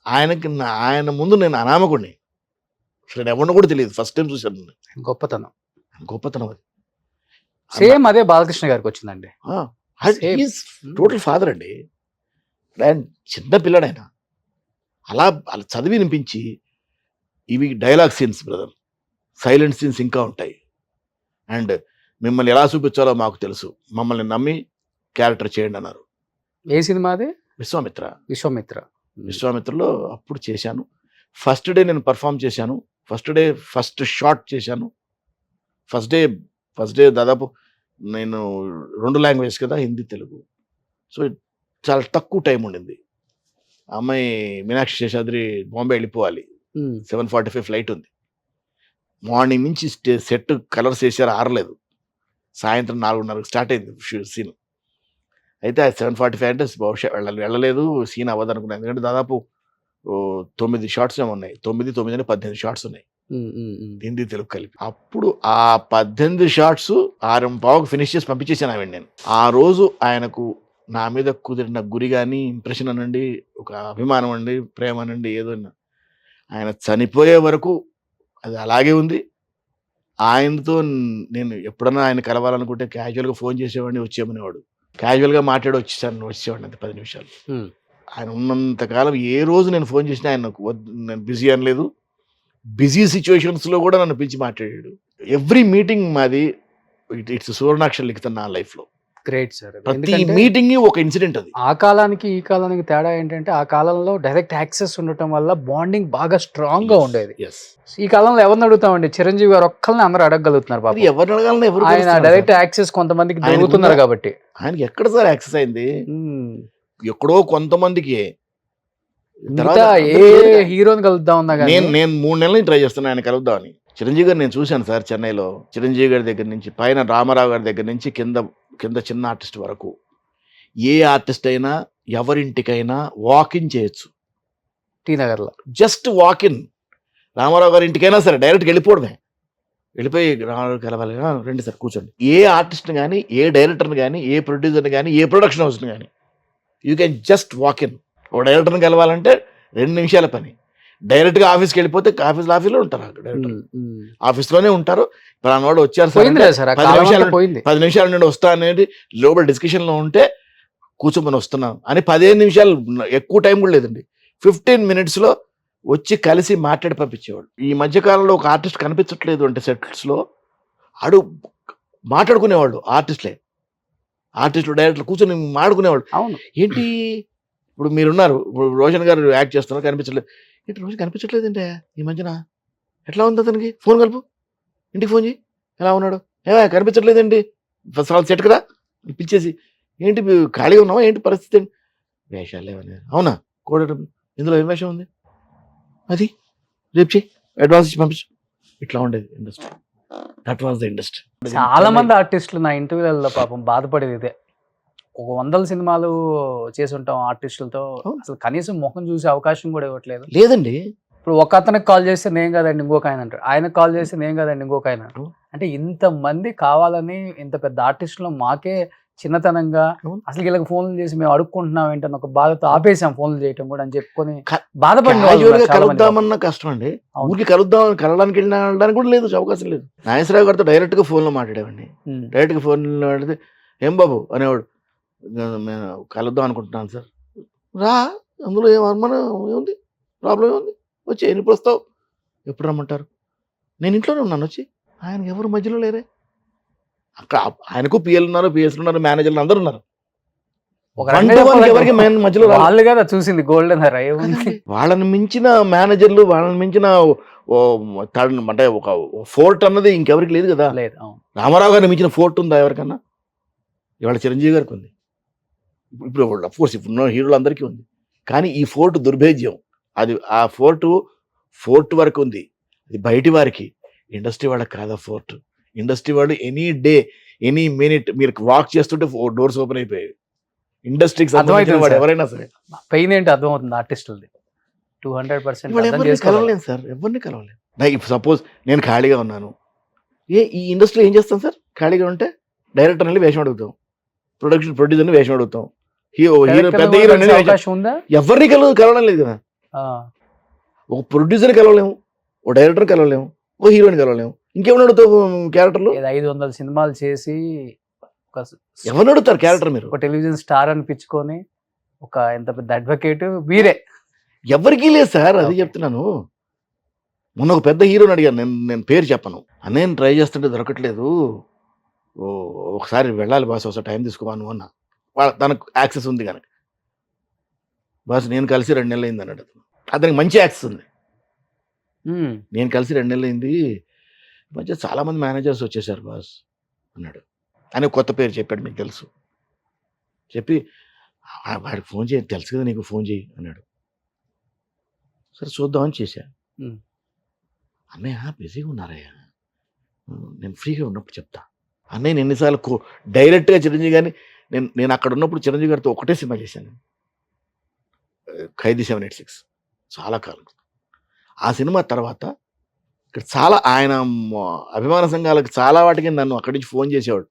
ఆయన ముందు నేను అనామకుడిని, అసలు నేను ఎవరిని కూడా తెలియదు. ఫస్ట్ టైం చూశాను. గొప్పతనం అది. సేమ్ అదే బాలకృష్ణ గారికి వచ్చిందండి. టోటల్ ఫాదర్ అండి. ఆయన చిన్న పిల్లడైనా అలా చదివి వినిపించి, ఇవి dialogue scenes brother, silent scenes ఇంకా ఉంటాయి. అండ్ మిమ్మల్ని ఎలా చూపించాలో మాకు తెలుసు, మమ్మల్ని నమ్మి క్యారెక్టర్ చేయండి అన్నారు. ఏ సినిమా అది? విశ్వామిత్రలో అప్పుడు చేశాను. ఫస్ట్ డే నేను పర్ఫామ్ చేశాను. ఫస్ట్ షాట్ చేశాను. ఫస్ట్ డే దాదాపు నేను 2 లాంగ్వేజ్ కదా, హిందీ తెలుగు. సో చాలా తక్కువ టైం ఉండింది. అమ్మాయి మీనాక్షి శేషాద్రి బాంబే వెళ్ళిపోవాలి, 7:45 ఫ్లైట్ ఉంది. మార్నింగ్ నుంచి సెట్ కలర్స్ వేసారు, ఆరలేదు. సాయంత్రం 4:30 స్టార్ట్ అయింది సీన్. అయితే 7:45 అంటే బహుశా వెళ్ళలేదు, సీన్ అవ్వదు అనుకున్నాను. ఎందుకంటే దాదాపు 9 షార్ట్స్ ఏమో ఉన్నాయి. 9 అని 18 షార్ట్స్ ఉన్నాయి హిందీ తెలుగు కలిపి. అప్పుడు ఆ 18 షార్ట్స్ 6:15 ఫినిష్ చేసి పంపించేసాను ఆవిడ నేను. ఆ రోజు ఆయనకు నా మీద కుదిరిన గురి కానీ, ఇంప్రెషన్ అనండి, ఒక అభిమానం అండి, ప్రేమ అనండి, ఏదో ఆయన చనిపోయే వరకు అది అలాగే ఉంది. ఆయనతో నేను ఎప్పుడన్నా ఆయన కలవాలనుకుంటే క్యాజువల్గా ఫోన్ చేసేవాడిని, వచ్చేమనేవాడు. క్యాజువల్గా మాట్లాడి వచ్చేవాడిని అంతే 10 నిమిషాలు. ఆయన ఉన్నంతకాలం ఏ రోజు నేను ఫోన్ చేసినా ఆయన నేను బిజీ అనలేదు. బిజీ సిచ్యువేషన్స్లో కూడా నన్ను పిలిచి మాట్లాడాడు. ఎవ్రీ మీటింగ్ మాది ఇట్స్ సువర్ణాక్షర లిఖితం నా లైఫ్లో. Great sir. ప్రతి మీటింగ్ ఒక ఇన్సిడెంట్. అది ఆ కాలానికి ఈ కాలానికి తేడా ఏంటంటే, ఆ కాలంలో డైరెక్ట్ యాక్సెస్ ఉండటం వల్ల బాండింగ్ బాగా స్ట్రాంగ్ గా ఉండేది. ఈ కాలంలో ఎవరిని అడుగుతామండి? చిరంజీవి గారు ఒక్కరిని అందరూ అడగలుగుతున్నారు. ఎవరిని అడగాలని ఆయన డైరెక్ట్ యాక్సెస్ కొంతమందికి దొరుకుతున్నారు కాబట్టి. ఆయనకి ఎక్కడ సార్ యాక్సెస్ అయింది? ఎక్కడో కొంతమందికి. ఏ హీరోని కలుద్దాం ఉన్నా నేను 3 నెలలు ట్రై చేస్తున్నాను ఆయన కలుద్దామని. చిరంజీవి గారు నేను చూశాను సార్ చెన్నైలో. చిరంజీవి గారి దగ్గర నుంచి పైన రామారావు గారి దగ్గర నుంచి కింద చిన్న ఆర్టిస్ట్ వరకు ఏ ఆర్టిస్ట్ అయినా ఎవరింటికైనా వాకిన్ చేయొచ్చు. టీ నగర్లో జస్ట్ వాకిన్. రామారావు గారి ఇంటికైనా సరే డైరెక్ట్గా వెళ్ళిపోవడమే. వెళ్ళిపోయి రామారావు కలవాలి, రండి సార్ కూర్చోండి. ఏ ఆర్టిస్ట్ని కానీ, ఏ డైరెక్టర్ని కానీ, ఏ ప్రొడ్యూసర్ని కానీ, ఏ ప్రొడక్షన్ హౌస్ని కానీ యూ కెన్ జస్ట్ వాకిన్. ఓ డైరెక్టర్ని కలవాలంటే 2 నిమిషాల పని. డైరెక్ట్గా ఆఫీస్కి వెళ్ళిపోతే ఆఫీస్లో ఉంటారు, డైరెక్టర్ ఆఫీస్లోనే ఉంటారు. వాడు వచ్చారు సార్, 10 నిమిషాల నుండి వస్తా అనేది లోపల డిస్కషన్లో ఉంటే కూర్చోమని వస్తున్నాం అని 15 నిమిషాలు, ఎక్కువ టైం కూడా లేదండి, 15 minutesలో వచ్చి కలిసి మాట్లాడి పంపించేవాడు. ఈ మధ్య కాలంలో ఒక ఆర్టిస్ట్ కనిపించట్లేదు అంటే సెట్స్‌లో ఆడు మాట్లాడుకునేవాళ్ళు ఆర్టిస్టులు డైరెక్టర్లు కూర్చొని మాట్లాడుకునేవాళ్ళు. అవును. ఏంటి ఇప్పుడు మీరున్నారు. ఇప్పుడు రోషన్ గారు యాక్ట్ చేస్తున్నారు కనిపించట్లేదు. ఏంటి రోజు కనిపించట్లేదంటే ఈ మధ్యన ఎట్లా ఉంది అతనికి? ఫోన్ కలుపు, ఇంటికి ఫోన్ చేయి, ఎలా ఉన్నాడు? కనిపించట్లేదండి. ఫస్ట్ ఆల్ సెట్‌కి రా పిలిచేసి, ఏంటి ఖాళీగా ఉన్నావా ఏంటి పరిస్థితి ఏంటి? వేషాలు లేవని. అవునా కోడటం ఇందులో ఏం వేషం ఉంది? అది రేపు చెయ్యి, అడ్వాన్స్ ఇచ్చి పంపించు. ఇట్లా ఉండేది industry. That was the industry. చాలా మంది ఆర్టిస్టులు నా ఇంటర్వ్యూలలో పాపం బాధపడేది ఇదే. ఒక 100 సినిమాలు చేసి ఉంటాం ఆర్టిస్టులతో, అవును. అసలు కనీసం ముఖం చూసే అవకాశం కూడా ఇవ్వట్లేదు. లేదండి. ఇప్పుడు ఒక అతనికి కాల్ చేస్తే నేను కదండి ఇంకొక ఆయన అంటాడు, ఆయనకు కాల్ చేస్తే నేను కదండి ఇంకొక ఆయన. అవును. అంటే ఇంతమంది కావాలని ఇంత పెద్ద ఆర్టిస్టులు మాకే చిన్నతనంగా అవును. అసలు వీళ్ళకి ఫోన్లు చేసి మేము అడుక్కుంటున్నాం ఏంటని ఒక బాధతో ఆపేసాం ఫోన్లు చేయటం కూడా అని చెప్పుకొని క- బాధపడిన వాళ్ళు క్యాజువల్గా ఉన్నారు చాలా మంది. కలుద్దామన్న కష్టం అండి. అవును. ఊరికి కలవడానికి వెళ్ళడానికి కూడా లేదు, అవకాశం లేదు. నాగేశ్వరరావు గారితో డైరెక్ట్ గా ఫోన్ లో మాట్లాడేవాడిని. ఉమ్. డైరెక్ట్ గా ఫోన్ లో మాట్లాడితే, ఏం బాబు అనేవాడు, మేము కలుద్దాం అనుకుంటున్నాను సార్. రా, అందులో ఏం అనుమానం ఏముంది, ప్రాబ్లం ఏముంది, వచ్చి ఎప్పుడు వస్తావు, ఎప్పుడు రమ్మంటారు, నేను ఇంట్లోనే ఉన్నాను వచ్చి. ఆయనకి ఎవరు మధ్యలో లేరే. అక్కడ ఆయనకు పిఎల్ ఉన్నారు, పిఎస్లు ఉన్నారు, మేనేజర్లు అందరూ ఉన్నారు. ఒక One రకంగా to one చెప్పాలంటే ఎవరికి మధ్యలో రాలేదు. వాళ్ళు కదా చూసింది గోల్డెన్ హెయిర్ ఏముంది. కదండి. వాళ్ళని మించిన మేనేజర్లు, వాళ్ళని మించిన అంటే ఒక ఫోర్ట్ అన్నది ఇంకెవరికి లేదు కదా. లేదు. అవును. రామారావు గారిని మించిన ఫోర్ట్ ఉందా ఎవరికన్నా? ఇవాళ చిరంజీవి గారికి ఉంది. ఇప్పుడు అఫ్ కోర్స్ ఇప్పుడు హీరోలు అందరికీ ఉంది. కానీ ఈ ఫోర్ట్ దుర్భేద్యం. అది ఆ ఫోర్ట్ వరకు ఉంది. అది బయటి వారికి, ఇండస్ట్రీ వాళ్ళకి కాదా ఫోర్ట్. ఇండస్ట్రీ వాళ్ళు ఎనీ డే ఎనీ మినిట్ మీరు వాక్ చేస్తుంటే డోర్స్ ఓపెన్ అయిపోయాయి. ఇండస్ట్రీకి సంబంధించిన అర్థమవుతుంది వాడు సార్. ఎవరైనా సరే. పెయిన్ ఏంటి అర్థమవుతుంది ఆర్టిస్టులది 200% ఇవాళ అర్థం ఎవరిని చేసుకోవాలి. కలవలేను సార్, ఎవరిని కలవలేను. ఇప్పుడు సపోజ్ నేను ఖాళీగా ఉన్నాను, ఈ ఇండస్ట్రీలో ఏం చేస్తాం సార్? ఖాళీగా ఉంటే డైరెక్టర్ వెళ్ళి వేషం అడుగుతాం, ప్రొడ్యూసర్ని వేషం అడుగుతాం, హీరో పెద్ద హీరో కలిసే అవకాశం ఉందా? ఎవరిని కలవడం లేదు కదా. ఆ. ఒక ప్రొడ్యూసర్ని కలవలేము, ఓ డైరెక్టర్ కలవలేము, ఓ హీరోని కలవలేము, ఇంకెవరిని అడుగుతావు క్యారెక్టర్లు? ఏదో 500 సినిమాలు చేసి ఒక ఎవరిని అడుగుతారు క్యారెక్టర్ మీరు? ఒక టెలివిజన్ స్టార్ అనిపించుకొని ఒక ఎంత పెద్ద అడ్వకేట్ మీరే. ఎవరికీ లేదు సార్, అది Okay. చెప్తున్నాను. మొన్న ఒక పెద్ద హీరోని అడిగాను, నేను పేరు చెప్పను. నేను ట్రై చేస్తుంటే దొరకట్లేదు, ఒకసారి వెళ్ళాలి బాస్, ఒకసారి టైం తీసుకోవాను అన్న. తనకు యాక్సెస్ ఉంది కనుక, బాస్ నేను కలిసి 2 నెలలు అయింది అన్నాడు. అతనికి మంచి యాక్సెస్ ఉంది. ఉమ్. నేను కలిసి 2 నెలలు అయింది, ఈ మధ్య చాలా మంది మేనేజర్స్ వచ్చేసారు బాస్ అన్నాడు. అని కొత్త పేరు చెప్పాడు, మీకు తెలుసు. చెప్పి వాడికి ఫోన్ చేయి, తెలుసు కదా నీకు, ఫోన్ చేయి అన్నాడు. సరే చూద్దామని చేశా. ఉమ్. అన్నయ్య బిజీగా ఉన్నారయ్యా, నేను ఫ్రీగా ఉన్నప్పుడు చెప్తా. అన్నయ్య నేను ఎన్నిసార్లు డైరెక్ట్గా చిరంజీవి గారిని, నేను అక్కడ ఉన్నప్పుడు చిరంజీవి గారితో ఒకటే సినిమా చేశాను, ఖైదీ 786, చాలా కాలం. ఆ సినిమా తర్వాత ఇక్కడ చాలా ఆయన అభిమాన సంఘాలకు చాలా వాటికి నన్ను అక్కడి నుంచి ఫోన్ చేసేవాడు,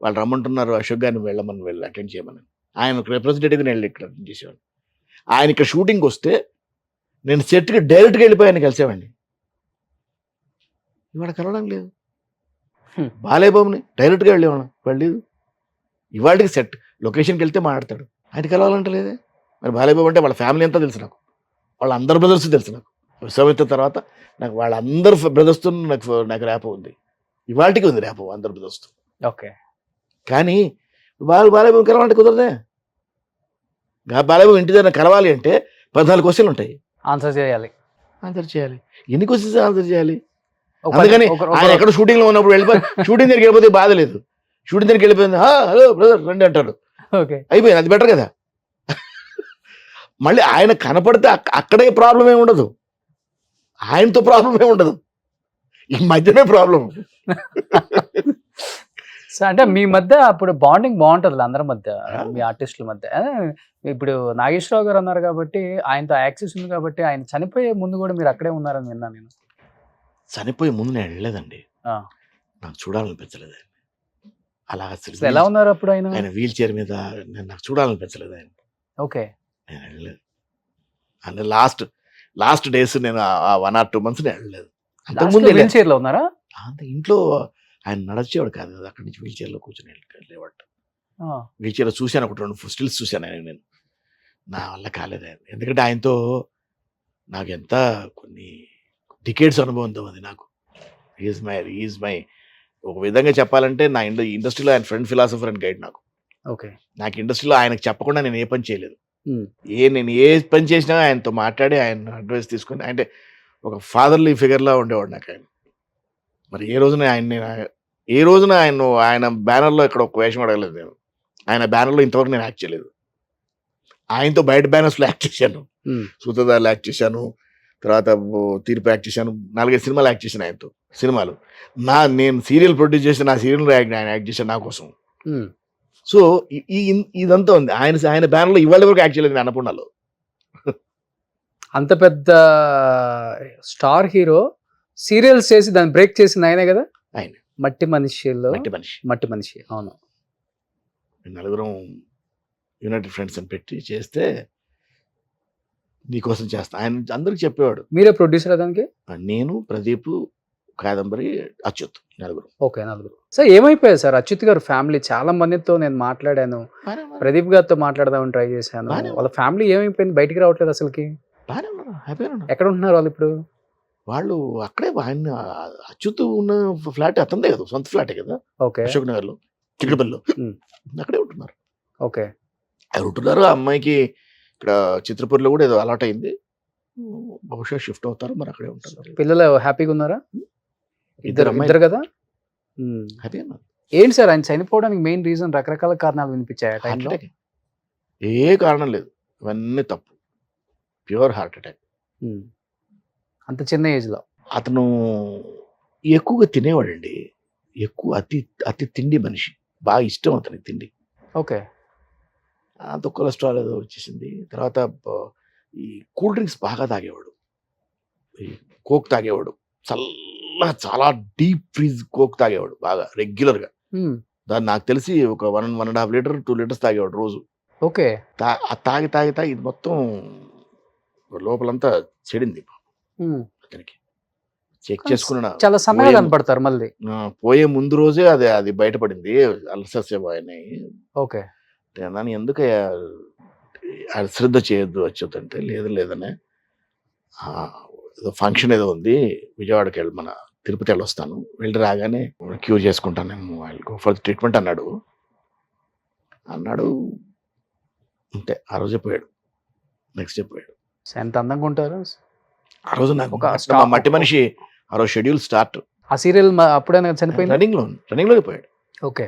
వాళ్ళు రమ్మంటున్నారు అశోక్ గారిని వెళ్ళి అటెండ్ చేయమని. ఆయన రిప్రజెంటేటివ్గా నేను ఇక్కడ అటెండ్ చేసేవాడు. ఆయన ఇక్కడ షూటింగ్ వస్తే నేను సెట్కి డైరెక్ట్గా వెళ్ళిపోయాను, కలిసేవాడిని. ఇవాళ కలవడం లేదు. బాలేబాబుని డైరెక్ట్గా వెళ్ళేవాడు, వెళ్ళలేదు. ఇవాళకి సెట్ లొకేషన్కి వెళ్తే మాట్లాడతాడు, ఆయన కలవాలంటే లేదే. మరి బాలేబాబు అంటే వాళ్ళ ఫ్యామిలీ అంతా తెలుసు నాకు, వాళ్ళ అందరు బ్రదర్స్ తెలుసు నాకు. విశ్వామిత్ర తర్వాత నాకు వాళ్ళందరు బ్రదర్స్తో నాకు ర్యాపో ఉంది, ఇవాళకి ఉంది ర్యాపో అందరు బ్రదర్స్తో. ఓకే. కానీ బాలేబాబు కలవాలంటే కుదరదే. బాలేబాబు ఇంటి దగ్గర కలవాలి అంటే 14 క్వశ్చన్లు ఉంటాయి, ఆన్సర్ చేయాలి. ఆన్సర్ చేయాలి. ఎన్ని క్వశ్చన్స్ ఆన్సర్ చేయాలి? ఒక అందుకని ఒక- ఆయన ఒక- ఎక్కడ షూటింగ్ లో ఉన్నప్పుడు వెళ్ళిపోయి షూటింగ్ దగ్గరికి వెళ్ళిపోతే బాధ లేదు. షూటింగ్ దగ్గరికి వెళ్ళిపోయింది, హలో బ్రదర్ రండి అంటాడు, ఓకే. అయిపోయింది, అది బెటర్ కదా. మళ్ళీ ఆయన కనపడితే అక్కడే ప్రాబ్లం ఏమి ఉండదు, ఆయనతో ప్రాబ్లం ఏమి ఉండదు, ఈ మధ్యనే ప్రాబ్లం. సో అంటే మీ మధ్య అప్పుడు బాండింగ్ బాగుంటుంది అందరి మధ్య, మీ ఆర్టిస్టుల మధ్య. ఇప్పుడు నాగేశ్వరరావు గారు అన్నారు కాబట్టి ఆయనతో యాక్సెస్ ఉంది కాబట్టి, ఆయన చనిపోయే ముందు కూడా మీరు అక్కడే ఉన్నారని విన్నా నేను. చనిపోయే ముందు నేను వెళ్ళలేదండి, ఆ. నాకు చూడాలనిపించలేదు ఆయన. అలా అసలు ఎలా ఉన్నారు అప్పుడు ఆయన? ఆయన వీల్ చైర్ మీద నాకు చూడాలనిపించలేదు ఆయన. ఓకే. నేను వెళ్ళలేదు. అంటే లాస్ట్ డేస్ నేను 1 or 2 months నేను వెళ్ళలేదు. అంతకుముందు వీల్ చైర్ లో ఉన్నారా? అంత ఇంట్లో ఆయన నడిచేవాడు కాదు కదా, అక్కడి నుంచి వీల్ చైర్లో కూర్చొని వెళ్ళేవాడు. ఆ. వీల్ చైర్లో చూశాను, ఒక 2 స్టిల్స్ చూశాను ఆయన. నేను నా వల్ల కాలేదు ఆయన, ఎందుకంటే ఆయనతో నాకెంత కొన్ని డికేడ్స్ అనుభవంతో ఉంది నాకు. ఈజ్ మై ఒక విధంగా చెప్పాలంటే నా ఇండస్ట్రీలో ఆయన ఫ్రెండ్, ఫిలాసఫర్ అండ్ గైడ్ నాకు. ఓకే. నాకు ఇండస్ట్రీలో ఆయనకు చెప్పకుండా నేను ఏ పని చేయలేదు. హ్మ్. నేను ఏ పని చేసినా ఆయనతో మాట్లాడి ఆయన అడ్వైస్ తీసుకొని, అంటే ఒక ఫాదర్లీ ఫిగర్‌లా ఉండేవాడు నాకు ఆయన. మరి ఏ రోజున ఆయన బ్యానర్‌లో ఇక్కడ ఒక వేషం అడగలేదు నేను. ఆయన బ్యానర్‌లో ఇంతవరకు నేను యాక్ట్ చేయలేదు. ఆయనతో బయట బ్యానర్స్‌లో యాక్ట్ చేశాను. హ్మ్. సూత్రధారిలో యాక్ట్ చేశాను. తర్వాత తీర్పు యాక్ట్ చేశాను. 4, 5 సినిమాలు యాక్ట్ చేశాను ఆయనతో. సినిమాలు. నేను సీరియల్ ప్రొడ్యూస్ చేసి నా సీరియల్‌లో ఆయన యాక్ట్ చేశాడు నా కోసం. హ్మ్. సో, ఇదంతా ఉంది. ఆయన బ్యానర్‌లో ఇవాళ వరకు యాక్ట్ చేయలేదు నేను అన్నపూర్ణలో. అంత పెద్ద స్టార్ హీరో సీరియల్స్ చేసి దాన్ని బ్రేక్ చేసింది ఆయనే కదా. ఆయనే. మట్టి మనిషిలో మట్టి మనిషి. మట్టి మనిషి. అవును. నలుగురం యునైటెడ్ ఫ్రెండ్స్ అని పెట్టి చేస్తే నీకోసం చేస్తా. ఆయన అందరికి చెప్పేవాడు. మీరే ప్రొడ్యూసర్ దానికి? నేను, ప్రదీప్, కాదంబరి, అచ్యుత్ నలుగురు. ఓకే, నలుగురు. సార్ ఏమైపోయారు సార్ అచ్యుత్ గారు ఫ్యామిలీ? చాలా మందితో నేను మాట్లాడాను, ప్రదీప్ గారితో మాట్లాడదామని ట్రై చేశాను. వాళ్ళ ఫ్యామిలీ ఏమైపోయింది, బయటికి రావట్లేదు అసలుకి. బాగానే ఉన్నారు, హ్యాపీగా ఉన్నారు. ఎక్కడ ఉంటున్నారు వాళ్ళు ఇప్పుడు? వాళ్ళు అక్కడే ఆయన అచ్యుత్ ఉన్న ఫ్లాట్ అతందే కదా, సొంత ఫ్లాటే కదా, ఓకే. అశోక్ నగర్లో, చిక్కడపల్లిలో. అక్కడే ఉంటున్నారు. ఓకే. అవి ఉంటున్నారు. ఆ అమ్మాయికి ఇక్కడ చిత్రపూర్లో కూడా ఏదో అలాట్ అయింది. బహుశా షిఫ్ట్ అవుతారు, మరి అక్కడే ఉంటారు. పిల్లలు హ్యాపీగా ఉన్నారా? ఇద్దరు కదా. హ్యాపీగా ఉన్నారు. ఏంటి సార్ ఆయన చనిపోవడానికి మెయిన్ రీజన్? రకరకాల కారణాలు వినిపించాయి ఆ టైంలో. ఏ కారణం లేదు, ఇవన్నీ తప్పు. Pure heart attack. అంత చిన్న ఏజ్ లో. అతను ఎక్కువగా తినేవాడండి. అతి తిండి మనిషి. బాగా ఇష్టం అతనికి తిండి. ఓకే. అంత కొలెస్ట్రాల్ ఏదో వచ్చేసింది. తర్వాత ఈ కూల్ డ్రింక్స్ బాగా తాగేవాడు. ఈ కోక్ తాగేవాడు. చాలా డీప్ ఫ్రీజ్ కోక్ తాగేవాడు బాగా రెగ్యులర్గా. దాన్ని నాకు తెలిసి ఒక 1.5 లీటర్ 2 లీటర్స్ తాగేవాడు రోజు. ఓకే. తాగి ఇది మొత్తం లోపలంతా చెడింది అతనికి. చెక్ చేసుకున్న చాలా సన్నగా కనపడతారు మళ్ళీ. పోయే ముందు రోజే అది బయటపడింది, అల్సర్స్ అయినాయి. ఓకే. దాన్ని ఎందుకు అశ్రద్ధ చేయొద్దు అచ్యుత్ అంటే, లేదనే ఏదో ఫంక్షన్ ఏదో ఉంది, విజయవాడకి వెళ్ళి మన తిరుపతి వెళ్ళి వస్తాను, వెళ్ళి రాగానే క్యూర్ చేసుకుంటాను నేను, గో ఫర్ ట్రీట్మెంట్ అన్నాడు. అంతే, ఆ రోజే పోయాడు. నెక్స్ట్ డే పోయాడు. ఎంత అందంగా ఉంటారు ఆ రోజు. నాకు మట్టి మనిషి ఆ రోజు షెడ్యూల్ స్టార్ట్. ఆ సీరియల్ అప్పుడే చనిపోయింది. రన్నింగ్లోకి పోయాడు. ఓకే.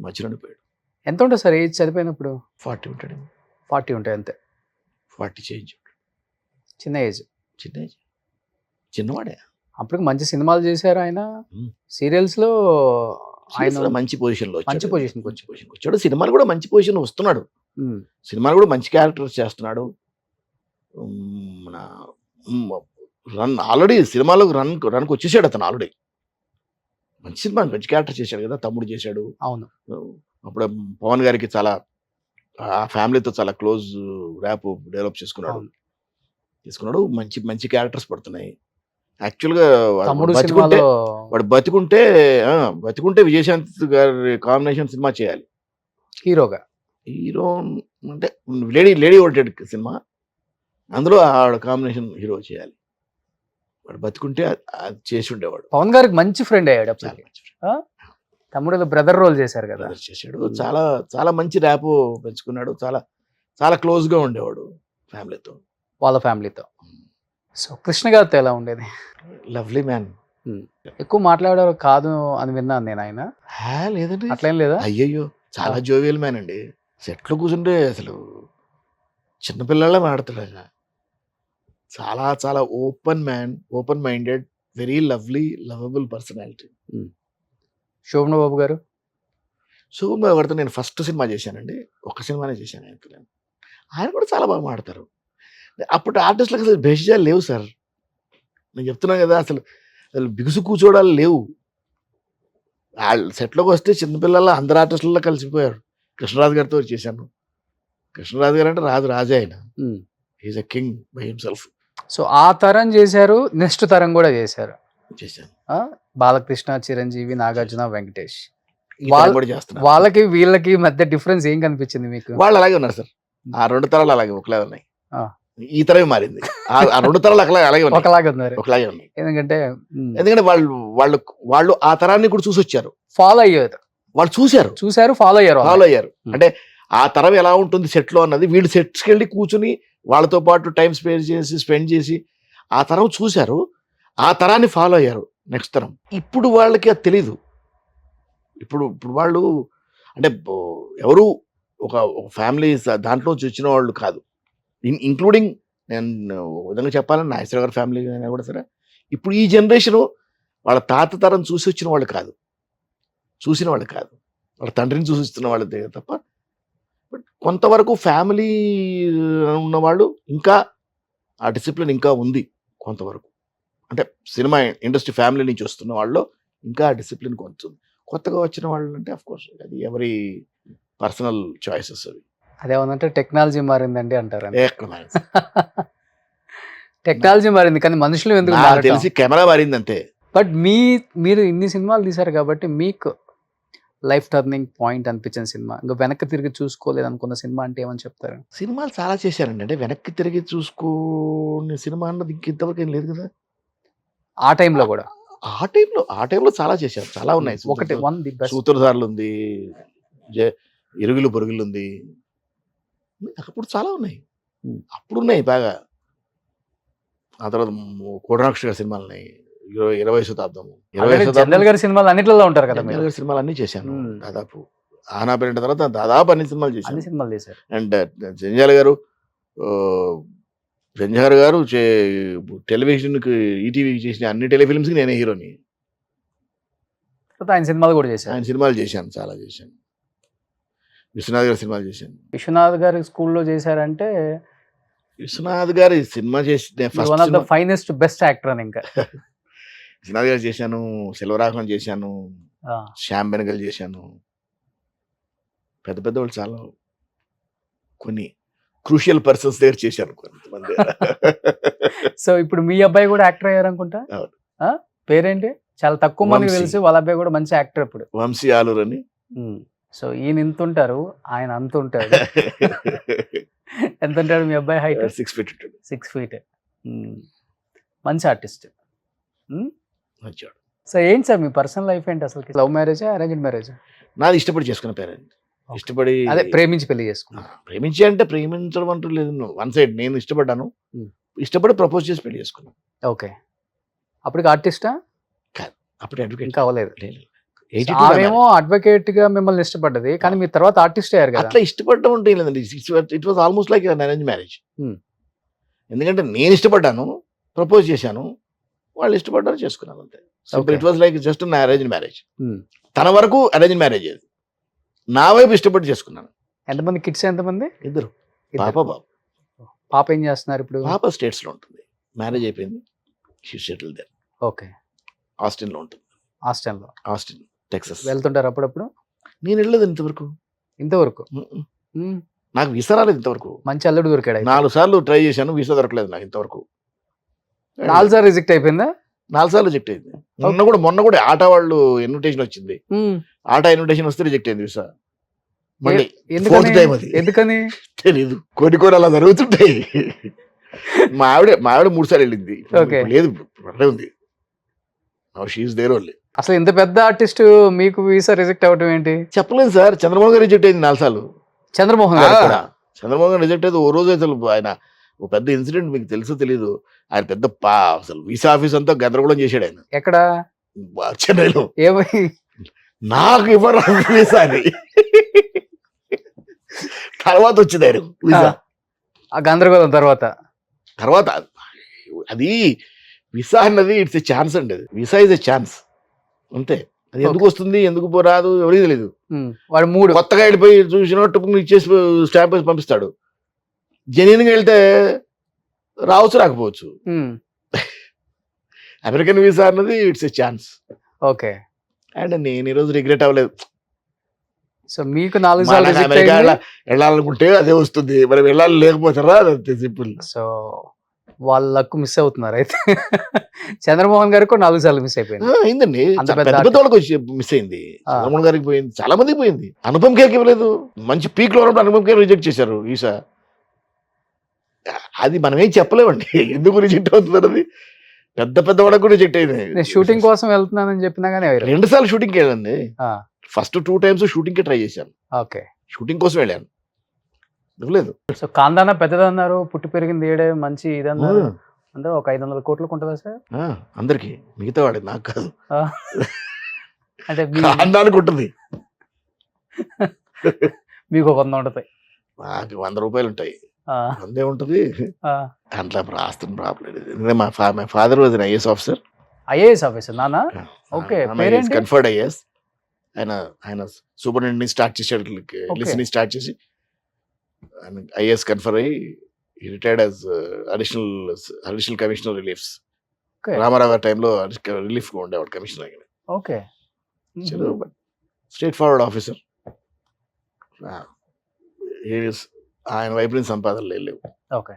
మధ్యలోనే పోయాడు. ఎంత ఉంటుంది సార్ ఏజ్ చనిపోయినప్పుడు? 40 ఉంటాడు. 40 ఉంటాయి అంతే. 40 చేంజ్. చిన్న ఏజ్. చిన్నవాడే. అప్పటికి మంచి సినిమాలు చేశారు ఆయన. సీరియల్స్ లో ఆయన మంచి పొజిషన్ లో వచ్చాడు. సినిమాలు కూడా మంచి పొజిషన్ వస్తున్నాడు. సినిమాలు కూడా మంచి క్యారెక్టర్స్ చేస్తున్నాడు. మన ఆల్రెడీ సినిమాలకు రన్కి వచ్చేసాడు అతను. ఆల్రెడీ మంచి సినిమా, మంచి క్యారెక్టర్ చేశాడు కదా. తమ్ముడు చేశాడు. అవును. అప్పుడు పవన్ గారికి చాలా, ఆ ఫ్యామిలీతో చాలా క్లోజ్ ర్యాప్ డెవలప్ చేసుకున్నాడు. మంచి మంచి క్యారెక్టర్స్ పడుతున్నాయి. యాక్చువల్గా వాడు బతికుంటే విజయశాంతి గారి కాంబినేషన్ సినిమా చేయాలి హీరో అంటే లేడీ ఓరియంటెడ్ సినిమా, అందులో ఆవిడ కాంబినేషన్ హీరో చేయాలి. వాడు బతికుంటే అది చేసి ఉండేవాడు. పవన్ గారికి మంచి ఫ్రెండ్ అయ్యాడు. తమ్ముడు బ్రదర్ రోల్ చేశారు కదా. చేశాడు. చాలా చాలా మంచి ర్యాప్ పెంచుకున్నాడు. చాలా చాలా క్లోజ్ గా ఉండేవాడు ఫ్యామిలీతో, వాళ్ళ ఫ్యామిలీతో. సో కృష్ణ గారితో ఎలా ఉండేది? Lovely man. ఎక్కువ మాట్లాడారు కాదు అని విన్నాను నేను. ఆయన లేదండి, అట్లేం లేదా? అయ్యయ్యో, చాలా జోవియల్ మ్యాన్ అండి. సెట్లో కూర్చుంటే అసలు చిన్నపిల్లలా మాట్లాడతాడు ఆయన. చాలా చాలా open man, open minded, very lovable personality. Sobhan Babu garu? Sobhan బాబు గారితో నేను ఫస్ట్ సినిమా చేశానండి. ఒక సినిమానే చేశాను ఆయనతో. ఆయన కూడా చాలా బాగా మాడతారు. అప్పుడు ఆర్టిస్టులకు అసలు భేషజాలు లేవు సార్. నేను చెప్తున్నాను కదా, అసలు బిగుసు కూర్చోడాలు లేవు. వాళ్ళు సెట్లోకి వస్తే చిన్నపిల్లల అందరు ఆర్టిస్టులలో కలిసిపోయారు. కృష్ణరాజు గారితో చేశాను. కృష్ణరాజు గారు అంటే రాజే ఆయన. Is a king by himself. So ఆ తరం చేశారు, నెక్స్ట్ తరం కూడా చేశాను. బాలకృష్ణ, చిరంజీవి, నాగార్జున, వెంకటేష్. వాళ్ళకి వీళ్ళకి మధ్య డిఫరెన్స్ ఏం కనిపించింది మీకు? వాళ్ళు అలాగే ఉన్నారు సార్. ఆ 2 తరాలు అలాగే ఒకలా ఉన్నాయి. ఈ తరమే మారింది. ఆ 2 తరాలు అలాగే ఉన్నాయి. ఒకలాగా ఉన్నారు. ఒకలాగే ఉన్నాయి. ఎందుకంటే ఎందుకంటే వాళ్ళు ఆ తరాన్ని కూడా చూసి వచ్చారు. ఫాలో అయ్యారు, వాళ్ళు చూశారు, ఫాలో అయ్యారు. అంటే ఆ తరం ఎలా ఉంటుంది సెట్ లో అన్నది వీళ్ళు సెట్స్కి వెళ్ళి కూర్చుని వాళ్ళతో పాటు టైం స్పెండ్ చేసి ఆ తరం చూశారు, ఆ తరాన్ని ఫాలో అయ్యారు. నెక్స్ట్ తరం ఇప్పుడు వాళ్ళకి అది తెలీదు. ఇప్పుడు వాళ్ళు అంటే ఎవరు ఒక ఫ్యామిలీ దాంట్లో వచ్చిన వాళ్ళు కాదు, ఇంక్లూడింగ్ నేను విధంగా చెప్పాలని నాగేశ్వర గారి ఫ్యామిలీ అయినా కూడా సరే, ఇప్పుడు ఈ జనరేషను వాళ్ళ తాత తరం చూసి వచ్చిన వాళ్ళు కాదు, వాళ్ళ తండ్రిని చూసి వస్తున్న వాళ్ళు తప్ప. బట్ కొంతవరకు ఫ్యామిలీ ఉన్నవాళ్ళు ఇంకా ఆ డిసిప్లిన్ ఇంకా ఉంది కొంతవరకు. అంటే సినిమా ఇండస్ట్రీ ఫ్యామిలీ నుంచి వస్తున్న వాళ్ళు ఇంకా ఆ డిసిప్లిన్ కొంచెం. కొత్తగా వచ్చిన వాళ్ళు అంటే అఫ్ కోర్స్ అది ఎవరి పర్సనల్ చాయిసెస్ అవి. అదేమన్నంటే టెక్నాలజీ మారిందండి అంటారు. ఎక్కడ మారింది? టెక్నాలజీ మారింది కానీ మనుషులు ఎందుకు నాకు తెలిసి కెమెరా మారింది అంతే. బట్ మీరు ఇన్ని సినిమాలు తీశారు కాబట్టి మీకు లైఫ్ టర్నింగ్ పాయింట్ అనిపించిన సినిమా, ఇంకా వెనక్కి తిరిగి చూసుకోలేదు అనుకున్న సినిమా అంటే ఏమని చెప్తారు? సినిమాలు చాలా చేశానండి, అంటే వెనక్కి తిరిగి చూసుకునే సినిమా అన్నది ఇంకెంతవరకు ఏం లేదు కదా. ఆ టైంలో కూడా ఆ టైంలో చాలా చేశారు, చాలా ఉన్నాయి. ఒకటి సూత్రధారులు ఉంది, ఇరుగులు పొరుగులు ఉంది, అప్పుడు చాలా ఉన్నాయి. అప్పుడు ఉన్నాయి బాగా. ఆ తర్వాత కోటనాక్ష గారి సినిమాలు ఉన్నాయి, 20వ శతాబ్దం. జనరల్ గారి సినిమాలు అన్నిట్లలో ఉంటారు కదా. జనరల్ గారి సినిమాలు అన్ని చేశాను దాదాపు. ఆనాపేట తర్వాత దాదాపు అన్ని సినిమాలు చేశాను. అండ్ జంజాల గారు టెలివిజన్కి ఈటీవీకి చేసిన అన్ని టెలిఫిల్మ్స్కి నేనే హీరోని. ఆయన సినిమాలు కూడా చేశాను. ఆయన సినిమాలు చేశాను, చాలా చేశాను. విశ్వనాథ్ గారి సినిమాలు చేశాను. విశ్వనాథ్ గారి స్కూల్లో చేశారంటే విశ్వనాథ్ గారి సినిమా చేసి one of the finest best actor అని. ఇంకా విశ్వనాథ్ గారు చేశాను, సెల్వరాఘవన్ చేశాను, శ్యామ్ బెనగల్ చేశాను. పెద్ద పెద్ద వాళ్ళు చాలా కొన్ని క్రూషియల్ పర్సన్స్ దగ్గర చేశాను కొంతమంది. సో ఇప్పుడు మీ అబ్బాయి కూడా యాక్టర్ అయ్యారు అనుకుంటా. పేరేంటి? చాలా తక్కువ మందికి తెలుసు, వాళ్ళ అబ్బాయి కూడా మంచి యాక్టర్ ఇప్పుడు. వంశీ ఆలూర్ అని. సో ఈయన ఇంత ఉంటారు, ఆయన అంత ఉంటాడు. ఎంత ఉంటాడు మీ అబ్బాయి హైట్? 6 feet. 6 feet. మంచి ఆర్టిస్ట్. వచ్చాడు. సో ఏంటి సార్ మీ పర్సనల్ లైఫ్ ఏంటి అసలు? లవ్ మ్యారేజా, అరేంజ్డ్ మ్యారేజా? నాది ఇష్టపడి చేసుకున్న పేరెంట్. ఇష్టపడి అదే ప్రేమించి పెళ్లి చేసుకున్నా. ప్రేమించి అంటే ప్రేమించడం అంటూ లేదు, వన్ సైడ్. నేను ఇష్టపడ్డాను, ఇష్టపడి ప్రపోజ్ చేసి పెళ్లి చేసుకున్నాను. ఓకే. అప్పటికి ఆర్టిస్టా? కాదు, అప్పుడు అడ్వకేట్. ఇంకా అవ్వలేదు. ఆమెమో అడ్వకేట్ గా మిమ్మల్ని ఇష్టపడ్డది, కానీ మీ తర్వాత ఆర్టిస్ట్ అయ్యారు కదా. అట్లా ఇష్టపడడం అంటే ఏం లేదండి, it was almost like arrange marriage. ఎందుకంటే నేను ఇష్టపడ్డాను, ప్రపోజ్ చేశాను, వాళ్ళు ఇష్టపడ్డారు, చేసుకున్నాను అంతే. It was like just an arrange marriage. తన వరకు అరేంజ్ మ్యారేజ్, నా వైపు ఇష్టపడి చేసుకున్నాను. ఎంతమంది కిడ్స్? ఎంతమంది? 2 పాప బాబు. పాప ఏం చేస్తున్నారు ఇప్పుడు? పాప స్టేట్స్ లో ఉంటుంది, మ్యారేజ్ అయిపోయింది, she settle there. Okay. Austin లో ఉంటుంది. Austin Texas. వెళ్తుంటారు అప్పుడప్పుడు? నేను వెళ్ళలేదు ఇంతవరకు. నాకు వీసా రాలేదు ఇంతవరకు. మంచి అల్లుడు దొరికాడు. 4 సార్లు ట్రై చేశాను, వీసా దొరకలేదు నాకు ఇంతవరకు. 4 సార్లు రిజెక్ట్ అయిపోయిందా? 4 సార్లు రిజెక్ట్ అయింది. మొన్న కూడా ఆటా వాళ్ళు ఇన్విటేషన్ వచ్చింది, ఆటా ఇన్విటేషన్ వస్తే రిజెక్ట్ అయింది వీసా. మళ్ళీ ఫోర్త్ టైం అది. ఎందుకని తెలీదు, కొన్ని అలా జరుగుతుంటాయి. మా ఆవిడ 3 సార్లు వెళ్ళింది, లేదు ఉంది. అసలు ఇంత పెద్ద ఆర్టిస్ట్ మీకు వీసా రిజెక్ట్ అవ్వటం ఏంటి? చెప్పలేదు సార్. చంద్రమోహన్ గారు రిజెక్ట్ అయింది 4 సార్లు. చంద్రమోహన్ గారు రిజెక్ట్ అయితే ఓ రోజు అసలు ఆయన ఒక పెద్ద ఇన్సిడెంట్, మీకు తెలుసో తెలీదు, ఆయన పెద్ద అసలు వీసా ఆఫీస్ అంతా గందరగోళం చేశాడు ఆయన. ఎక్కడ? చెన్నైలో. ఏమై? నాకు ఇవ్వరు వీసా అని. తర్వాత వచ్చింది ఆయన వీసా. ఆ గందరగోళం తర్వాత అది వీసా అన్నది ఇట్స్ ఎ ఛాన్స్ అండి. అది వీసా ఇస్ ఎ ఛాన్స్ అంతే. అది ఎందుకు వస్తుంది, ఎందుకు రాదు ఎవరికి తెలియదు. వాడు 3 కొత్తగా వెళ్ళిపోయి చూసినట్టు ఇచ్చేసి స్టాంప్ వేసి పంపిస్తాడు. జెన్యూన్గా వెళ్తే రావచ్చు, రాకపోవచ్చు. అమెరికన్ వీసా అన్నది it's a chance. Okay. And నేను ఈరోజు రిగ్రెట్ అవ్వలేదు. సో మీకు 4 సార్లు వెళ్ళాలనుకుంటే అదే వస్తుంది, మనం వెళ్ళాలి లేకపోతారా, అంతే సింపుల్. సో వాళ్ళ లక్ మిస్ అవుతున్నారు అయితే. చంద్రమోహన్ గారికి 4 సార్లు మిస్ అయిపోయింది. అయిందండి, పెద్ద వాళ్ళకి మిస్ అయింది. చంద్రమోహన్ గారికి పోయింది, చాలా మందికి పోయింది. అనుపమ్ ఖేర్కి ఇవ్వలేదు, మంచి పీక్ లో ఉన్నప్పుడు అనుపమ్ ఖేర్ రిజెక్ట్ చేశారు వీసా. అది మనం ఏం చెప్పలేమండి. ఎందుకు రిజెక్ట్ అవుతుంది అది. పెద్ద పెద్ద వాళ్ళకి కూడా రిజెక్ట్ అయింది. నేను షూటింగ్ కోసం వెళ్తున్నానని చెప్పినా కానీ 2 సార్లు షూటింగ్కి వెళ్ళండి. ఫస్ట్ 2 times షూటింగ్కి ట్రై చేశాను. ఓకే. షూటింగ్ కోసం వెళ్ళాను, ఇవ్వలేదు. సో కాందానా పెద్దదన్నారు, పుట్టి పెరిగింది ఏడే, మంచి ఇదన్నారు. అంటే ఒక 500 కోట్లకు ఉంటుందా సార్? అందరికి, మిగతా వాడి నాకు కాదు. అంటే అందరికి ఉంటుంది. మీకు 100 ఉంటుంది, నాకు 100 రూపాయలు ఉంటాయి. అందే ఉంటుంది. అట్లా రాస్తున్న ప్రాబ్లం. మా father was IAS officer. IAS officer నాన్న? ఓకే. Conferred IAS. ఆయన సూపరింటెండెంట్ స్టార్ట్ చేశాడు, లిసనింగ్ స్టార్ట్ చేసి ఐఏఎస్ కన్ఫర్ అయ్యి retired as additional commissioner reliefs. Ramarao గారి టైంలో రిలీఫ్ గా ఉండేవాడు commissioner. Okay. Straightforward officer. ఆయన వైపు నుంచి సంపాదనలు లేవు. ఓకే.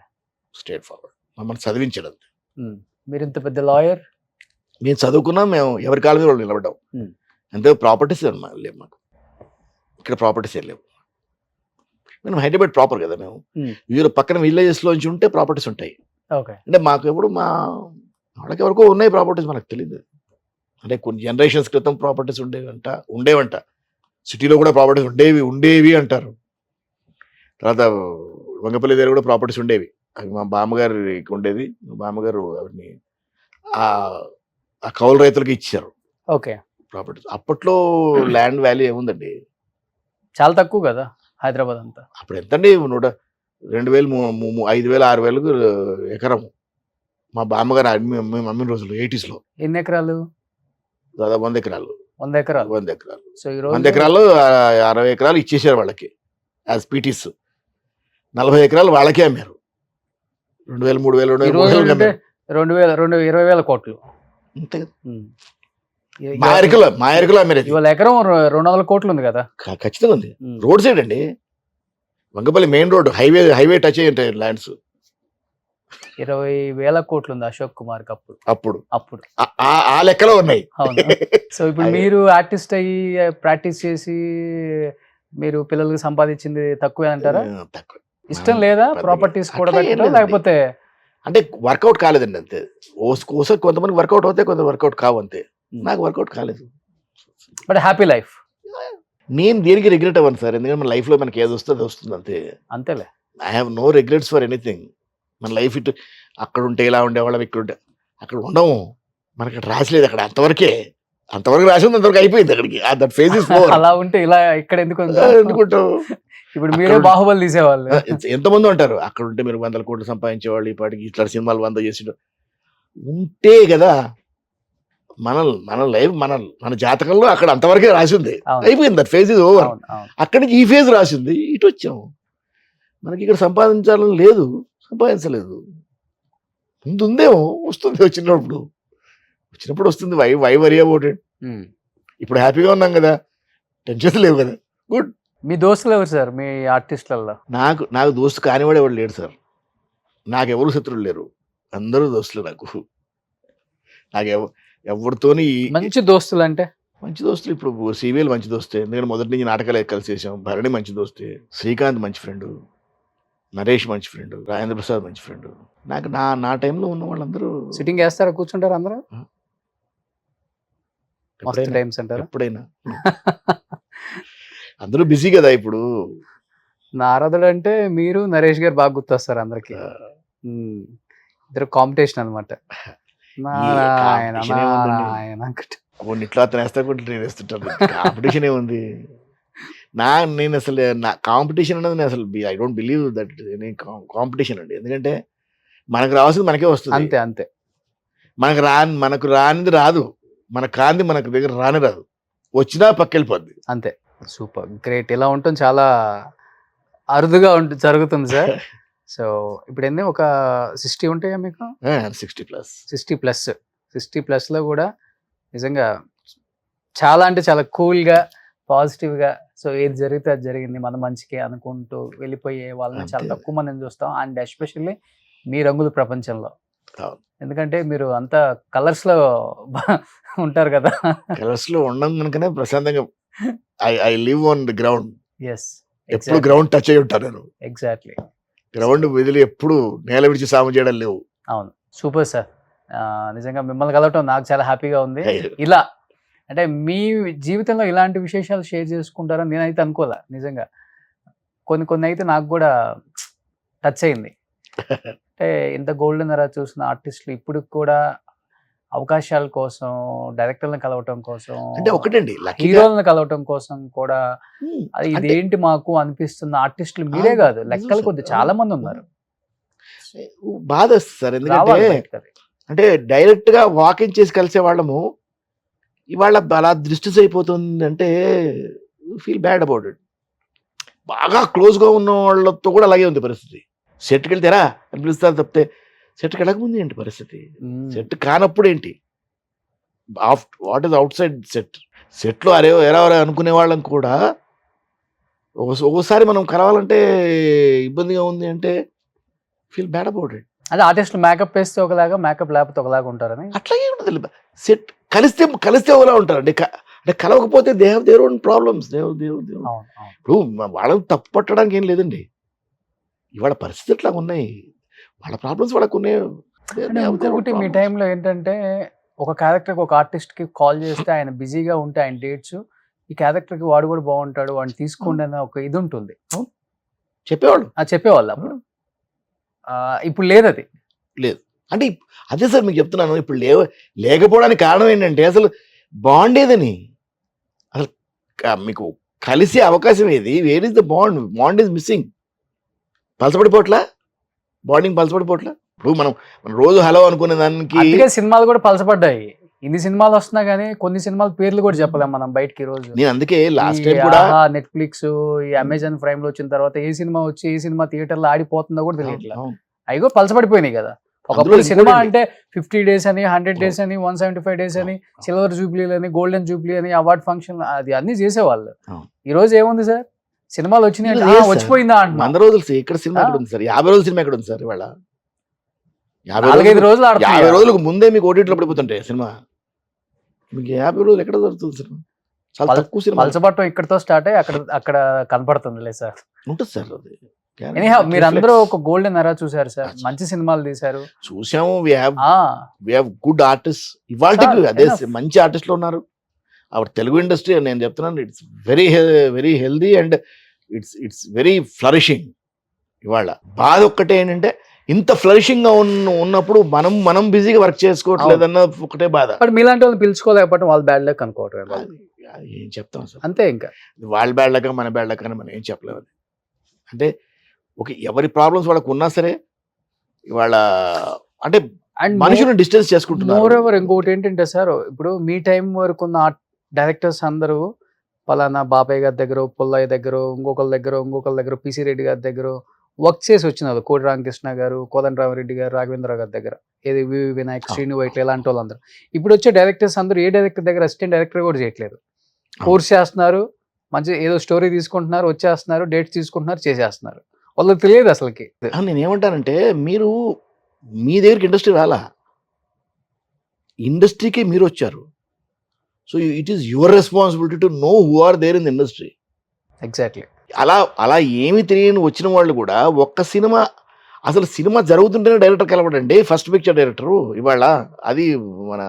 Straightforward. మమ్మల్ని చదివించాడు అంతే. మీరు ఇంత పెద్ద లాయర్. మేము చదువుకున్నాం, మేము ఎవరి కాళ్ళ మీద వాళ్ళు నిలబడ్డాం అంతే. ప్రాపర్టీస్ లేవు మాకు ఇక్కడ, ప్రాపర్టీస్ ఏం లేవు. మేము హైదరాబాద్ ప్రాపర్ కదా, మేము వీళ్ళు పక్కన విలేజెస్ లోంచి ఉంటే ప్రాపర్టీస్ ఉంటాయి. అంటే మాకు ఎప్పుడు మా వాళ్ళకి ఎవరికో ఉన్నాయి ప్రాపర్టీస్, మనకు తెలియదు. అంటే కొన్ని జనరేషన్స్ క్రితం ప్రాపర్టీస్ ఉండేవంట. సిటీలో కూడా ప్రాపర్టీస్ ఉండేవి అంటారు. తర్వాత వంగపల్లి దగ్గర కూడా ప్రాపర్టీస్ ఉండేవి. అవి మా బామ్మగారికి ఉండేది. మా బామ్మగారు అవన్నీ ఆ కౌలు రైతులకి ఇచ్చారు. ఓకే. ప్రాపర్టీస్ అప్పట్లో ల్యాండ్ వాల్యూ ఏముందండి, చాలా తక్కువ కదా హైదరాబాద్ అంతా. అప్పుడు ఎంతండి, 2,000 5,000 6,000 ఎకరం. మా బామ్మగారు అమ్మిన రోజులు 80s లో. ఎన్ని ఎకరాలు? దాదాపు 100 ఎకరాలు. 100 ఎకరాలు. 100 ఎకరాలు. సో 100 ఎకరాలు 60 ఎకరాలు ఇచ్చేసారు వాళ్ళకి యాజ్ పీటీస్. 40 ఎకరాలు వాళ్ళకే అమ్మారు. 2,000 3,000 20,000 కోట్లు. అంతే కదా. మా ఎరుకలో అమ్మారు. ఇవాళ ఎకరం 200 కోట్లు ఉంది కదా. ఖచ్చితంగా ఉంది. రోడ్ సైడ్ అండి, Vangapalli main road, highway touch అయ్యి ఉంటాయి ల్యాండ్స్. 20,000 కోట్లు ఉంది అశోక్ కుమార్ కి అప్పుడు. ఆ లెక్కలో ఉన్నాయి. సో ఇప్పుడు మీరు ఆర్టిస్ట్ అయ్యి ప్రాక్టీస్ చేసి మీరు పిల్లలకి సంపాదించింది తక్కువే అంటారా? తక్కువ. ఇష్టం లేదా ప్రాపర్టీస్ కూడా పెట్టడం, లేకపోతే అంటే వర్కౌట్ కాలేదండి అంతే. కొంతమంది వర్కౌట్ అవుతాయి, కొంత వర్కౌట్ కావు అంతే. నాకు వర్కౌట్ కాలేదు. But happy life. నేను దేనికి రిగ్రెట్ అవ్వను సార్, ఎందుకంటే మన లైఫ్ లో మనకి ఏది వస్తుంది వస్తుంది అంతే. అంతేలే. I have no regrets for anything. మన లైఫ్ ఇటు అక్కడ ఉంటే ఇలా ఉండేవాళ్ళం, ఇక్కడ ఉంటే అక్కడ ఉండము. మనకి రాసలేదు అక్కడ, అంతవరకు రాసి ఉంది, అంతవరకు అయిపోయింది అక్కడికి. That phase is over. అలా ఉంటే ఇలా ఇక్కడ ఎందుకుంటావు? ఇప్పుడు మీరే బాహుబలి తీసేవాళ్ళు. ఎంతమంది ఉంటారు అక్కడ ఉంటే, మీరు 100 కోట్లు సంపాదించేవాళ్ళు, ఇప్పటికి ఇట్లా సినిమాలు 100 చేసి ఉంటే కదా. మన లైఫ్ మన జాతకంలో అక్కడ అంతవరకే రాసింది, అయిపోయింది. That phase is over. అక్కడి నుంచి ఈ ఫేజ్ రాసింది, ఇటు వచ్చాము. మనకి ఇక్కడ సంపాదించాలని లేదు, సంపాదించలేదు. ముందు ఉందేమో, వస్తుంది వచ్చినప్పుడు వస్తుంది. Why worry about it. ఇప్పుడు హ్యాపీగా ఉన్నాం కదా, టెన్షన్ లేవు కదా, గుడ్. మీ దోస్తులు ఎవరు సార్ మీ ఆర్టిస్టులలో? నాకు దోస్తు కానివాడు ఎవరు లేడు సార్. నాకు ఎవరు శత్రువులు లేరు, అందరూ దోస్తులు. నాకు ఎవరితోని మంచి దోస్తులు అంటే, మంచి దోస్తులు ఇప్పుడు సివిఎల్ మంచి దోస్తే, ఎందుకంటే మొదటి నుంచి నాటకాలు కలిసి చేసాం. భరణి మంచి దోస్తే, శ్రీకాంత్ మంచి ఫ్రెండ్, నరేష్ మంచి ఫ్రెండ్, రాజేంద్ర ప్రసాద్ మంచి ఫ్రెండ్. నాకు నా టైంలో ఉన్న వాళ్ళందరూ సిట్టింగ్ వేస్తారా, కూర్చుంటారు అందరూ? ఎప్పుడైనా అందరూ బిజీ కదా ఇప్పుడు. నారదుడు అంటే మీరు నరేష్ గారు బాగా గుర్తొస్తారు అందరికి. ఇద్దరు కాంపిటీషన్ అనమాట. కొన్నిట్లో అతను వేస్తా, కొన్నిట్లో నేను వేస్తుంటాను. కాంపిటీషన్ ఏముంది? నేను అసలు నా కాంపిటీషన్ అనేది నేను అసలు I don't believe that any competition అండి. ఎందుకంటే మనకు రావాల్సింది మనకే వస్తుంది. అంతే. మనకు రానిది రాదు, మనకు కాంది మనకు దగ్గర రాదు. వచ్చినా పక్కెళ్ళిపోద్ది అంతే. Super, great. ఇలా ఉండటం చాలా అరుదుగా జరుగుతుంది సార్. సో ఇప్పుడు ఎన్ని, ఒక 60 ఉంటాయా మీకు? 60+ లో కూడా నిజంగా చాలా అంటే చాలా కూల్గా, పాజిటివ్గా, సో ఏది జరిగితే అది జరిగింది మన మంచికి అనుకుంటూ వెళ్ళిపోయే వాళ్ళని చాలా తక్కువ మందిని చూస్తాం. అండ్ ఎస్పెషల్లీ మీ రంగుల ప్రపంచంలో, ఎందుకంటే మీరు అంతా కలర్స్ లో ఉంటారు కదా. కలర్స్ లో ఉండడం కనుకనే ప్రశాంతంగా I live on the ground. yes, ఎప్పుడు గ్రౌండ్ టచ్ అయ్యి ఉంటాను నేను. ఎగ్జాక్ట్లీ. గ్రౌండ్ విధులు ఎప్పుడు నేల విడిచి సాము చేయడం లేవు. అవును, సూపర్ సార్. నిజంగా మిమ్మల్ని కలవటం నాకు చాలా హ్యాపీగా ఉంది. హే, ఇలా అంటే మీ జీవితంలో ఇలాంటి విశేషాలు షేర్ చేసుకుంటారని నేనైతే అనుకోలే నిజంగా. కొన్ని అయితే నాకు కూడా టచ్ అయింది. అంటే ఇంత గోల్డెన్ ఎరా చూసిన ఆర్టిస్టులు ఇప్పుడు కూడా అవకాశాల కోసం, డైరెక్టర్లను కలవటం కోసం, అంటే ఒకటండి లక్కీగా హీరోలను కలవటం కోసం కూడా అది అంటే ఇదేంటి మాకు అనిపిస్తున్న ఆర్టిస్టులు మీరే అవును, కాదు, నిజం లెక్కలు సార్. కొద్ది చాలా మంది ఉన్నారు. బాధ వస్తుంది సార్. ఎందుకంటే రావాలి బయటకు అది. అంటే డైరెక్ట్ గా వాకింగ్ చేసి కలిసే వాళ్ళము ఇవాళ అలా దృష్టి అయిపోతుంది అంటే ఫీల్ బ్యాడ్ అబౌట్ ఇట్. బాగా క్లోజ్ గా ఉన్న వాళ్ళతో కూడా అలాగే ఉంది పరిస్థితి. సెట్కి వెళ్తారా అని పిలుస్తారు తప్పితే సెట్కి వెళ్ళకముందు ఏంటి పరిస్థితి, సెట్ కానప్పుడు ఏంటి, వాట్ ఈస్ అవుట్ సైడ్ సెట్లో అరే ఎరా అనుకునే వాళ్ళం కూడా ఒక్కోసారి మనం కలవాలంటే ఇబ్బందిగా ఉంది అంటే ఫీల్ బ్యాడ్ అబౌట్ ఇట్. అదే ఆర్టిస్టులు మేకప్ వేస్తే ఒకలాగా, మేకప్ లేకపోతే ఒకలాగా ఉంటారని. అట్లాగే ఉంటుంది. సెట్ కలిస్తే ఒకలా ఉంటారండి. అంటే కలవకపోతే they have their own problems. అవును, అవును. ఇప్పుడు వాళ్ళని తప్పు పట్టడానికి ఏం లేదండి. ఇవాళ పరిస్థితి ఇట్లా ఉన్నాయి, వాళ్ళ ప్రాబ్లమ్స్ వాళ్ళకు ఉన్నాయి. అంటే ఇంకొకటి మీ టైంలో ఏంటంటే ఒక క్యారెక్టర్కి ఒక ఆర్టిస్ట్కి కాల్ చేస్తే ఆయన బిజీగా ఉంటే ఆయన డేట్స్, ఈ క్యారెక్టర్కి వాడు కూడా బాగుంటాడు వాడిని తీసుకోండి అన్న ఒక ఇది ఉంటుంది, చెప్పేవాళ్ళు. అది చెప్పేవాళ్ళు అప్పుడు. ఇప్పుడు లేదు అది. లేదు అంటే అదే సార్ మీకు చెప్తున్నాను. ఇప్పుడు లేకపోవడానికి కారణం ఏంటంటే అసలు బాండ్ ఏదని, అసలు మీకు కలిసే అవకాశం ఏది, where is the bond is missing. పలసపడిపోవట్లా, బాండింగ్ పలసపడిపోవట్లా. ఇప్పుడు మనం రోజు హలో అనుకునే దానికి అందుకే సినిమాలు కూడా పలసపడ్డాయి. ఇన్ని సినిమాలు వస్తున్నా కానీ కొన్ని సినిమాల పేర్లు కూడా చెప్పలేం మనం బయటకి. ఈ రోజు నేను అందుకే లాస్ట్ టైం కూడా నెట్ఫ్లిక్స్, ఈ అమెజాన్ ప్రైమ్ లో వచ్చిన తర్వాత ఏ సినిమా వచ్చి ఏ సినిమా థియేటర్ లో ఆడిపోతుందో కూడా తెలియట్లేదు. అవి కూడా పలసపడిపోయినాయి కదా. ఒకప్పుడు సినిమా అంటే 50 days అని, 100 days అని, 175 days అని, సిల్వర్ జూబ్లీలు అని, గోల్డెన్ జూబ్లీ అని, అవార్డ్ ఫంక్షన్ అది అన్ని చేసేవాళ్ళు. ఈ రోజు ఏముంది సార్, సినిమాలు వచ్చినాయి వచ్చిపోయిందా అంటున్నా. 100 రోజులు ఇక్కడ సినిమా ఎక్కడ ఉంది సార్, 50 రోజుల సినిమా ఎక్కడ ఉంది సార్ ఇవాళ. 4-5 రోజులు 50 రోజులకు ముందే మీకు ఓటీటీలో పడిపోతుంటాయి సినిమా. మీకు 50 రోజులు ఎక్కడ దొరుకుతుంది సినిమా, చాలా తక్కువ సినిమా. పలసపట్టం ఇక్కడతో స్టార్ట్ అయ్యి అక్కడ కనపడుతుందిలే సార్. ఉంటుంది సార్ అది. మీరు అందరూ ఒక గోల్డెన్ ఎరా చూసారు సార్, మంచి సినిమాలు తీశారు, చూసాము. వి హావ్ గుడ్ ఆర్టిస్ట్ ఇవాళ, అదే మంచి ఆర్టిస్టులు ఉన్నారు. అవర్ తెలుగు ఇండస్ట్రీ నేను చెప్తున్నాను, it's very healthy and it's very flourishing. ఇవాళ బాధ ఒక్కటే ఏంటంటే ఇంత ఫ్లరిషింగ్ గా ఉన్నప్పుడు మనం బిజీగా వర్క్ చేసుకోవట్లేదన్న ఒకటే బాధ. బట్ మీలాంటి వాళ్ళు పిలుచుకోలేకపోవడం వాళ్ళ బ్యాడ్ లక్ అనుకోవటం. ఏం చెప్తాం సార్, అంతే. ఇంకా వాళ్ళ బ్యాడ్ లక్ మన బ్యాడ్ లక్ అని మనం ఏం చెప్పలేము. అంటే ఎవరి ప్రాబ్లమ్స్ వాళ్ళకు ఉన్నా సరే ఇవాళ అంటే మనుషులను డిస్టెన్స్ చేసుకుంటున్నారు. మోర్ ఓవర్ ఇంకోటి ఏంటంటే సార్, ఇప్పుడు మీ టైం వరకు ఉన్న డైరెక్టర్స్ అందరూ పలానా బాబాయ్ గారి దగ్గర, పుల్లయ్య దగ్గర, ఇంకొకరి దగ్గర పిసి రెడ్డి గారి దగ్గర వర్క్ చేసి వచ్చినారు. కోటి రామకృష్ణ గారు, కోదండరామరెడ్డి గారు, రాఘవేంద్ర గారి దగ్గర, ఏది వివి వినాయక్, శ్రీను వైట్ల ఇలాంటి వాళ్ళందరూ. ఇప్పుడు వచ్చే డైరెక్టర్స్ అందరూ ఏ డైరెక్టర్ దగ్గర అసిస్టెంట్ డైరెక్టర్ కూడా చేయట్లేదు. కోర్స్ చేస్తున్నారు, మంచి ఏదో స్టోరీ తీసుకుంటున్నారు, వచ్చేస్తున్నారు, డేట్స్ తీసుకుంటున్నారు, చేసేస్తున్నారు. వాళ్ళకి తెలియదు అసలుకి. నేను ఏమంటానంటే మీరు మీ దగ్గరికి ఇండస్ట్రీ రాలా, ఇండస్ట్రీకి మీరు వచ్చారు. So it is your responsibility to know who are there in the industry. Exactly. అలా ఏమి తెలియని వచ్చిన వాళ్ళు కూడా ఒక్క సినిమా, అసలు సినిమా జరుగుతుంటేనే డైరెక్టర్ కలవడండి, ఫస్ట్ పిక్చర్ డైరెక్టరు ఇవాళ. అది మన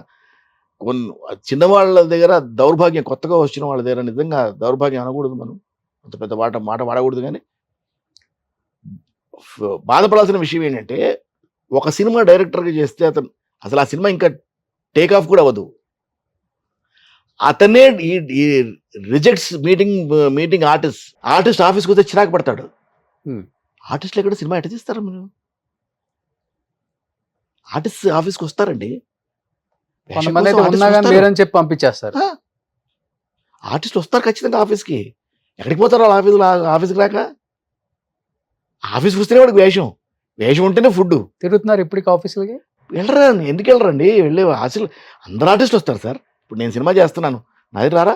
చిన్నవాళ్ళ దగ్గర దౌర్భాగ్యం, కొత్తగా వచ్చిన వాళ్ళ దగ్గర నిజంగా దౌర్భాగ్యం అనకూడదు, మనం అంత పెద్ద మాట వాడకూడదు. కానీ బాధపడాల్సిన విషయం ఏంటంటే ఒక సినిమా డైరెక్టర్గా చేస్తే అసలు ఆ సినిమా ఇంకా టేక్ ఆఫ్ కూడా అవ్వదు. అతనే రిజెక్ట్స్ మీటింగ్ ఆర్టిస్ట్ ఆఫీస్కి వస్తే చిరాకు పడతాడు. ఆర్టిస్టులు ఎక్కడ సినిమా ఎట్ట తీస్తారా మీరు? ఆర్టిస్ట్ ఆఫీస్కి వస్తారండి, చెప్పి పంపించేస్తారు. ఆర్టిస్ట్ వస్తారు ఖచ్చితంగా ఆఫీస్కి. ఎక్కడికి పోతారు వాళ్ళు ఆఫీస్కి రాక? ఆఫీస్కి వస్తేనే వాడికి వేషం ఉంటేనే ఫుడ్. తిరుగుతున్నారు ఇప్పటికి ఆఫీసులకి. వెళ్ళరా, ఎందుకు వెళ్ళరండి? వెళ్ళే అసలు అందరు ఆర్టిస్టులు వస్తారు సార్. ఇప్పుడు నేను సినిమా చేస్తున్నాను, నా దగ్గర రారా?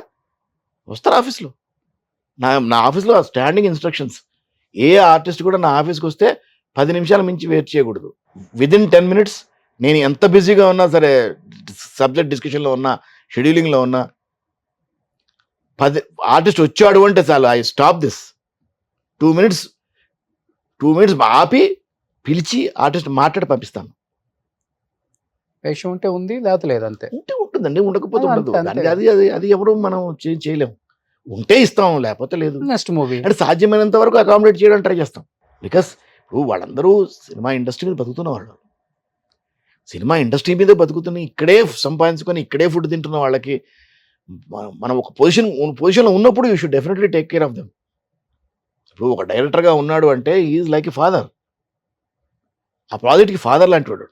వస్తారు ఆఫీస్లో. నా ఆఫీస్లో స్టాండింగ్ ఇన్స్ట్రక్షన్స్, ఏ ఆర్టిస్ట్ కూడా నా ఆఫీస్కి వస్తే 10 నిమిషాల మించి వెయిట్ చేయకూడదు. విదిన్ 10 minutes నేను ఎంత బిజీగా ఉన్నా సరే, సబ్జెక్ట్ డిస్కషన్లో ఉన్నా, షెడ్యూలింగ్లో ఉన్నా, ఆర్టిస్ట్ వచ్చాడు అంటే చాలు, I stop this 2 minutes. 2 minutes ఆపి పిలిచి ఆర్టిస్ట్ మాట్లాడి పంపిస్తాను. వేషం ఉంటే ఉంది, లేకపోతే లేదు అంతే. ఉంటే ఉంటుందండి, ఉండకపోతే అంతే, ఉండదు. అంతే. దానికి అది అది అది ఎవరు మనం చేయలేము. ఉంటే ఇస్తాం, లేకపోతే లేదు. Next movie. అంటే సాధ్యమైనంత వరకు అకామిడేట్ చేయడానికి ట్రై చేస్తాం. బికాస్ ఇప్పుడు వాళ్ళందరూ సినిమా ఇండస్ట్రీ మీద బతుకుతున్న వాళ్ళు. సినిమా ఇండస్ట్రీ మీద బతుకుతున్న, ఇక్కడే సంపాదించుకొని ఇక్కడే ఫుడ్ తింటున్న వాళ్ళకి మనం ఒక పొజిషన్లో ఉన్నప్పుడు you should definitely take care of them. ఇప్పుడు ఒక డైరెక్టర్గా ఉన్నాడు అంటే ఈజ్ లైక్ ఎ ఫాదర్. ఆ ప్రాజెక్ట్కి ఫాదర్ లాంటి వాడు.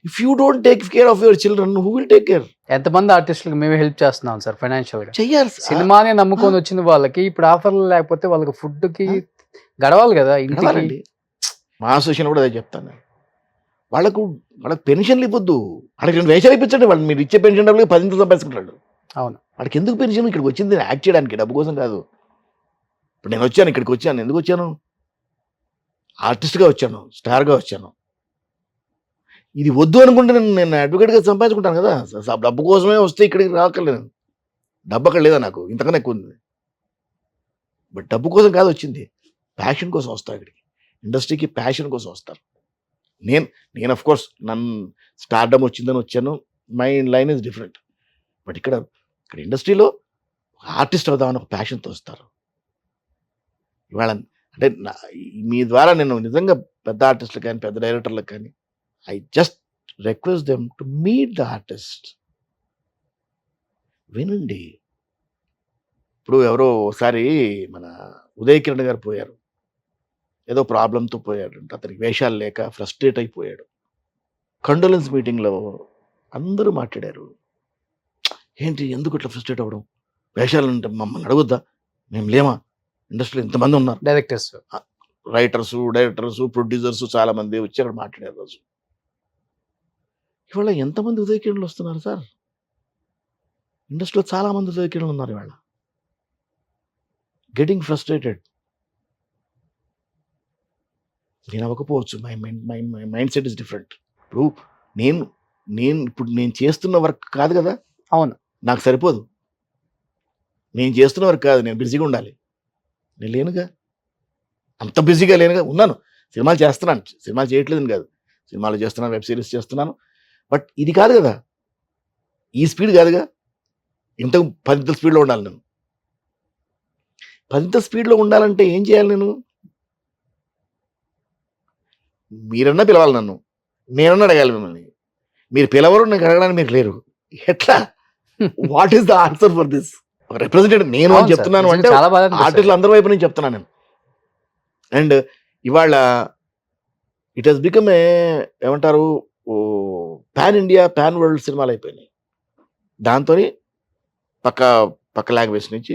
If you don't take care of your children, who will take care? ఎంతమంది ఆర్టిస్టులకు మేమే హెల్ప్ చేస్తున్నాం సార్ ఫైనాన్షియల్ గా. చెయ్యాలి. సినిమానే నమ్ముకొని వచ్చిన వాళ్ళకి ఇప్పుడు ఆఫర్లు లేకపోతే వాళ్ళకి ఫుడ్ కి గడవాలి కదా ఇంటికి. గడవాలండి. మా అసోసియేషన్ కూడా అదే చెప్తాను నేను. వాళ్ళకు పెన్షన్లు ఇవ్వద్దు. వాళ్ళకి 2 వేషాలు ఇప్పించండి. వాళ్ళు మీరు ఇచ్చే పెన్షన్ డబ్బులు 10 సంపాదించుకుంటాడు. అవును. వాడికి ఎందుకు పెన్షన్? ఇక్కడికి వచ్చింది యాక్ట్ చేయడానికి, డబ్బు కోసం కాదు. ఇప్పుడు నేను వచ్చాను, ఇక్కడికి వచ్చాను, ఎందుకు వచ్చాను? ఆర్టిస్ట్గా వచ్చాను, స్టార్గా వచ్చాను. ఇది వద్దు అనుకుంటే నేను అడ్వకేట్గా సంపాదించుకుంటాను కదా. డబ్బు కోసమే వస్తే ఇక్కడికి రాకలేదు. డబ్బు అక్కడ లేదా, నాకు ఇంతకన్నా ఎక్కువ ఉంది. బట్ డబ్బు కోసం కాదు వచ్చింది, ప్యాషన్ కోసం వస్తాను ఇక్కడికి. ఇండస్ట్రీకి ప్యాషన్ కోసం వస్తారు. నేను ఆఫ్ కోర్స్ నన్ను స్టార్డమ్ వచ్చిందని వచ్చాను. My line is different. But ఇక్కడ ఇండస్ట్రీలో ఆర్టిస్ట్ అవుదామని ఒక ప్యాషన్తో వస్తారు. ఇవాళ అంటే మీ ద్వారా నేను నిజంగా పెద్ద ఆర్టిస్టులకు కానీ పెద్ద డైరెక్టర్లకు కానీ I just request them to meet the artist. వినండి. ఇప్పుడు ఎవరో ఒకసారి మన ఉదయ్ కిరణ్ గారు పోయారు. ఏదో ప్రాబ్లంతో పోయాడు. అతనికి వేషాలు లేక ఫ్రస్ట్రేట్ అయిపోయాడు. కండోలెన్స్ మీటింగ్లో అందరూ మాట్లాడారు. ఏంటి, ఎందుకు ఇట్లా ఫ్రస్ట్రేట్ అవ్వడం? వేషాలు అంటే మమ్మల్ని అడగొద్దా? మేము లేమా? ఇండస్ట్రీలో ఇంతమంది ఉన్నారు, డైరెక్టర్స్, డైరెక్టర్స్, ప్రొడ్యూసర్స్ చాలా మంది వచ్చి అక్కడ మాట్లాడారు రోజు. ఇవాళ ఎంతమంది ఉదయ కిరణ్లు వస్తున్నారు సార్? ఇండస్ట్రీలో చాలా మంది ఉదయ కిరణ్లు ఉన్నారు ఇవాళ. Getting frustrated. నేను అవ్వకపోవచ్చు. My mind set is different. ఇప్పుడు నేను చేస్తున్న వర్క్ కాదు కదా. అవును. నాకు సరిపోదు. నేను చేస్తున్న వర్క్ కాదు, నేను బిజీగా ఉండాలి. నేను లేనుగా, అంత బిజీగా లేనుగా. ఉన్నాను, సినిమాలు చేస్తున్నాను, సినిమాలు చేయట్లేదని కాదు, సినిమాలు చేస్తున్నాను, వెబ్ సిరీస్ చేస్తున్నాను. బట్ ఇది కాదు కదా, ఈ స్పీడ్ కాదుగా. ఇంతకు 10 స్పీడ్లో ఉండాలి నేను. 10 స్పీడ్లో ఉండాలంటే ఏం చేయాలి నేను? మీరన్నా పిలవాలి నన్ను, నేనన్నా అడగాలి మిమ్మల్ని. మీరు పిలవరు, నేను అడగడానికి మీరు లేరు. ఎట్లా? What is the answer for this? ఒక రిప్రజెంటేటివ్ నేను అని చెప్తున్నాను అంటే ఆర్టిస్టులు అందరి వైపు నుంచి చెప్తున్నాను నేను. అండ్ ఇవాళ ఇట్ హెస్ బికమ్ ఏమంటారు, పాన్ ఇండియా పాన్ వరల్డ్ సినిమాలు అయిపోయినాయి. దాంతో పక్క లాంగ్వేజ్ నుంచి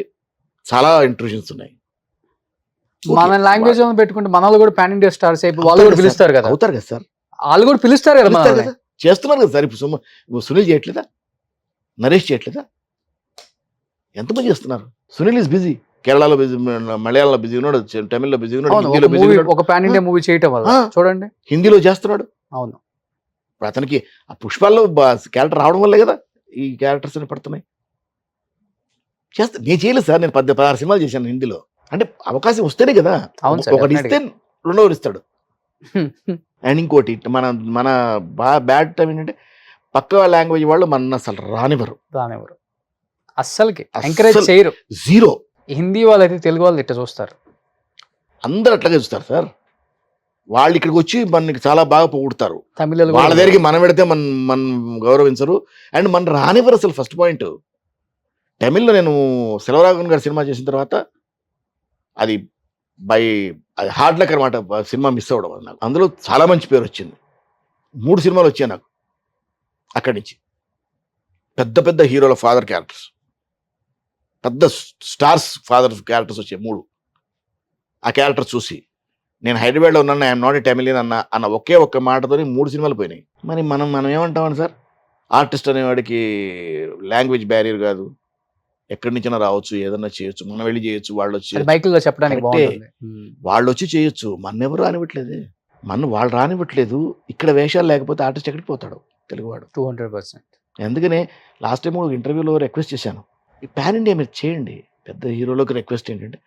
చాలా ఇంట్రూషన్స్ ఉన్నాయి. మన లాంగ్వేజ్ పెట్టుకుంటే మన వాళ్ళు కూడా పాన్ ఇండియా స్టార్స్ అయిపోయి వాళ్ళు కూడా పిలుస్తారు కదా. అవుతారు కదా సార్, వాళ్ళు కూడా పిలుస్తారు కదా, చేస్తున్నారు కదా సార్. ఇప్పుడు సునీల్ చేయట్లేదా? నరేష్ చేయట్లేదా? ఎంతమంది చేస్తున్నారు? Sunil is busy. కేరళలో బిజీ, మలయాళంలో బిజీ ఉన్నాడు, తమిళ్లో బిజీ ఉన్నాడు, హిందీలో బిజీ ఉన్నాడు. ఒక పాన్ ఇండియా మూవీ చేయటం వల్ల చూడండి, హిందీలో చేస్తున్నాడు. అవును. ఇప్పుడు అతనికి ఆ పుష్పాల్లో క్యారెక్టర్ రావడం వల్లే కదా ఈ క్యారెక్టర్స్ అని పడుతున్నాయి. నేను చేయలేదు సార్, నేను 16 సినిమాలు చేశాను హిందీలో. అంటే అవకాశం వస్తేనే కదా. ఒకటి ఇస్తే రెండోది ఇస్తాడు. అండ్ ఇంకోటి మన బ్యాడ్ టైం ఏంటంటే పక్క లాంగ్వేజ్ వాళ్ళు మన అసలు రానివ్వరు. అస్సలకి ఎంకరేజ్ చేయరు. జీరో. హిందీ వాళ్ళు అయితే తెలుగు వాళ్ళు ఇట్లా చూస్తారు. అందరు అట్లాగే చూస్తారు సార్. వాళ్ళు ఇక్కడికి వచ్చి మనకి చాలా బాగా పొగుడుతారు. తమిళ వాళ్ళ దగ్గరికి మనం పెడితే మన గౌరవించరు. అండ్ మన రానివ్వరు అసలు. ఫస్ట్ పాయింట్, తమిళ్లో నేను సెల్వరాఘవన్ గారి సినిమా చేసిన తర్వాత అది హార్డ్ లక్ అనమాట సినిమా మిస్ అవ్వడం వల్ల. నాకు అందులో చాలా మంచి పేరు వచ్చింది. 3 సినిమాలు వచ్చాయి నాకు అక్కడి నుంచి. పెద్ద పెద్ద హీరోల ఫాదర్ క్యారెక్టర్స్, పెద్ద స్టార్స్ ఫాదర్ క్యారెక్టర్స్ వచ్చాయి 3. ఆ క్యారెక్టర్ చూసి నేను హైదరాబాద్లో ఉన్నాను, ఐఎమ్ నాట్ ఏ తమిళియన్ అన్న ఒకే ఒక్క మాటతో 3 సినిమాలు పోయినాయి. మరి మనం ఏమంటామని సార్? ఆర్టిస్ట్ అనేవాడికి లాంగ్వేజ్ బ్యారియర్ కాదు, ఎక్కడి నుంచైనా రావచ్చు, ఏదన్నా చేయొచ్చు, మనం వెళ్ళి చేయొచ్చు, వాళ్ళు వచ్చి బైకుల్లో చెప్పడానికి వాళ్ళు వచ్చి చేయొచ్చు. మన ఎవరు రానివ్వట్లేదు, వాళ్ళు రానివ్వట్లేదు. ఇక్కడ వేషాలు లేకపోతే ఆర్టిస్ట్ ఎక్కడికి పోతాడు తెలుగువాడు? 200%. అందుకనే లాస్ట్ టైం ఇంటర్వ్యూలో రిక్వెస్ట్ చేశాను, ఈ పాన్ ఇండియా మీరు చేయండి. పెద్ద హీరోలోకి రిక్వెస్ట్ ఏంటంటే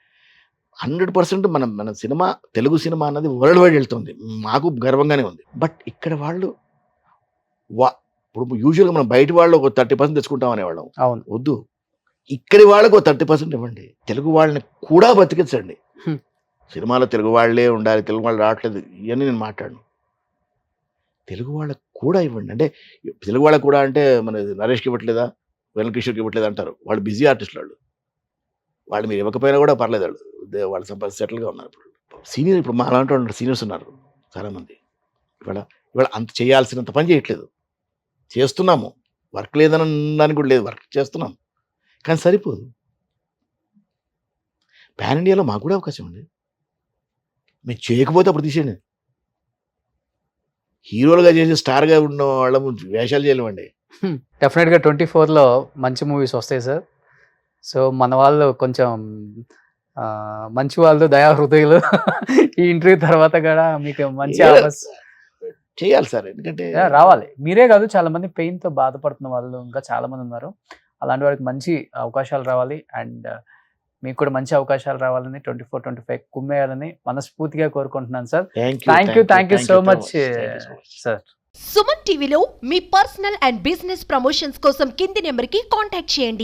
100% మన సినిమా, తెలుగు సినిమా అన్నది వరల్డ్ వైడ్ వెళ్తుంది. మాకు గర్వంగానే ఉంది. బట్ ఇక్కడ వాళ్ళు ఇప్పుడు యూజువల్‌గా మనం బయట వాళ్ళు ఒక 30% తెచ్చుకుంటాం అనేవాళ్ళం. అవును. వద్దు. ఇక్కడి వాళ్ళకి ఒక 30% ఇవ్వండి. తెలుగు వాళ్ళని కూడా బతికించండి. హ్మ్. సినిమాలో తెలుగు వాళ్ళే ఉండాలి, తెలుగు వాళ్ళు రావట్లేదు ఇవన్నీ నేను మాట్లాడను. తెలుగు వాళ్ళకి కూడా ఇవ్వండి. అంటే తెలుగు వాళ్ళకి కూడా అంటే మన నరేష్‌కి ఇవ్వట్లేదా? వెన్నెల కిషోర్‌కి ఇవ్వట్లేదా అంటారు. వాళ్ళు బిజీ ఆర్టిస్టులు వాళ్ళు. వాళ్ళు మీరు ఇవ్వకపోయినా కూడా పర్లేదు వాళ్ళు. వాళ్ళు సెటిల్‌గా ఉన్నారు ఇప్పుడు. సీనియర్ ఇప్పుడు మాలాంటి వాళ్ళు సీనియర్స్ ఉన్నారు చాలామంది. ఇవాళ అంత చేయాల్సినంత పని చేయట్లేదు. చేస్తున్నాము. వర్క్ లేదని అనడానికి కూడా లేదు. వర్క్ చేస్తున్నాం. కానీ సరిపోదు. పాన్ ఇండియాలో మాకు కూడా అవకాశం ఉంది. మీరు చేయకపోతే అప్పుడు తీసేయండి. హీరోలుగా చేసి స్టార్‌గా ఉన్న వాళ్ళము వేషాలు చేయలేమండి. డెఫినెట్‌గా 24లో మంచి మూవీస్ వస్తాయి సార్. సో, మన వాళ్ళు కొంచెం మంచి వాళ్ళు, దయా హృదయులు ఈ ఇంటర్వ్యూ తర్వాత కూడా మీకు మంచి ఆఫర్స్ చేయాలి సార్. ఎందుకంటే రావాలి. మీరే కాదు, చాలా మంది పెయిన్‌తో బాధపడుతున్న వాళ్ళు ఇంకా చాలా మంది ఉన్నారు. అలాంటి వారికి మంచి అవకాశాలు రావాలి. అండ్ మీకు కూడా మంచి అవకాశాలు రావాలని 24, 25 కుమ్మేయాలని మనస్ఫూర్తిగా కోరుకుంటున్నాను sir. Thank you so much sir. Suman టీవీలో మీ పర్సనల్ అండ్ బిజినెస్ ప్రమోషన్స్ కోసం కింది నెంబర్కి కాంటాక్ట్ చేయండి.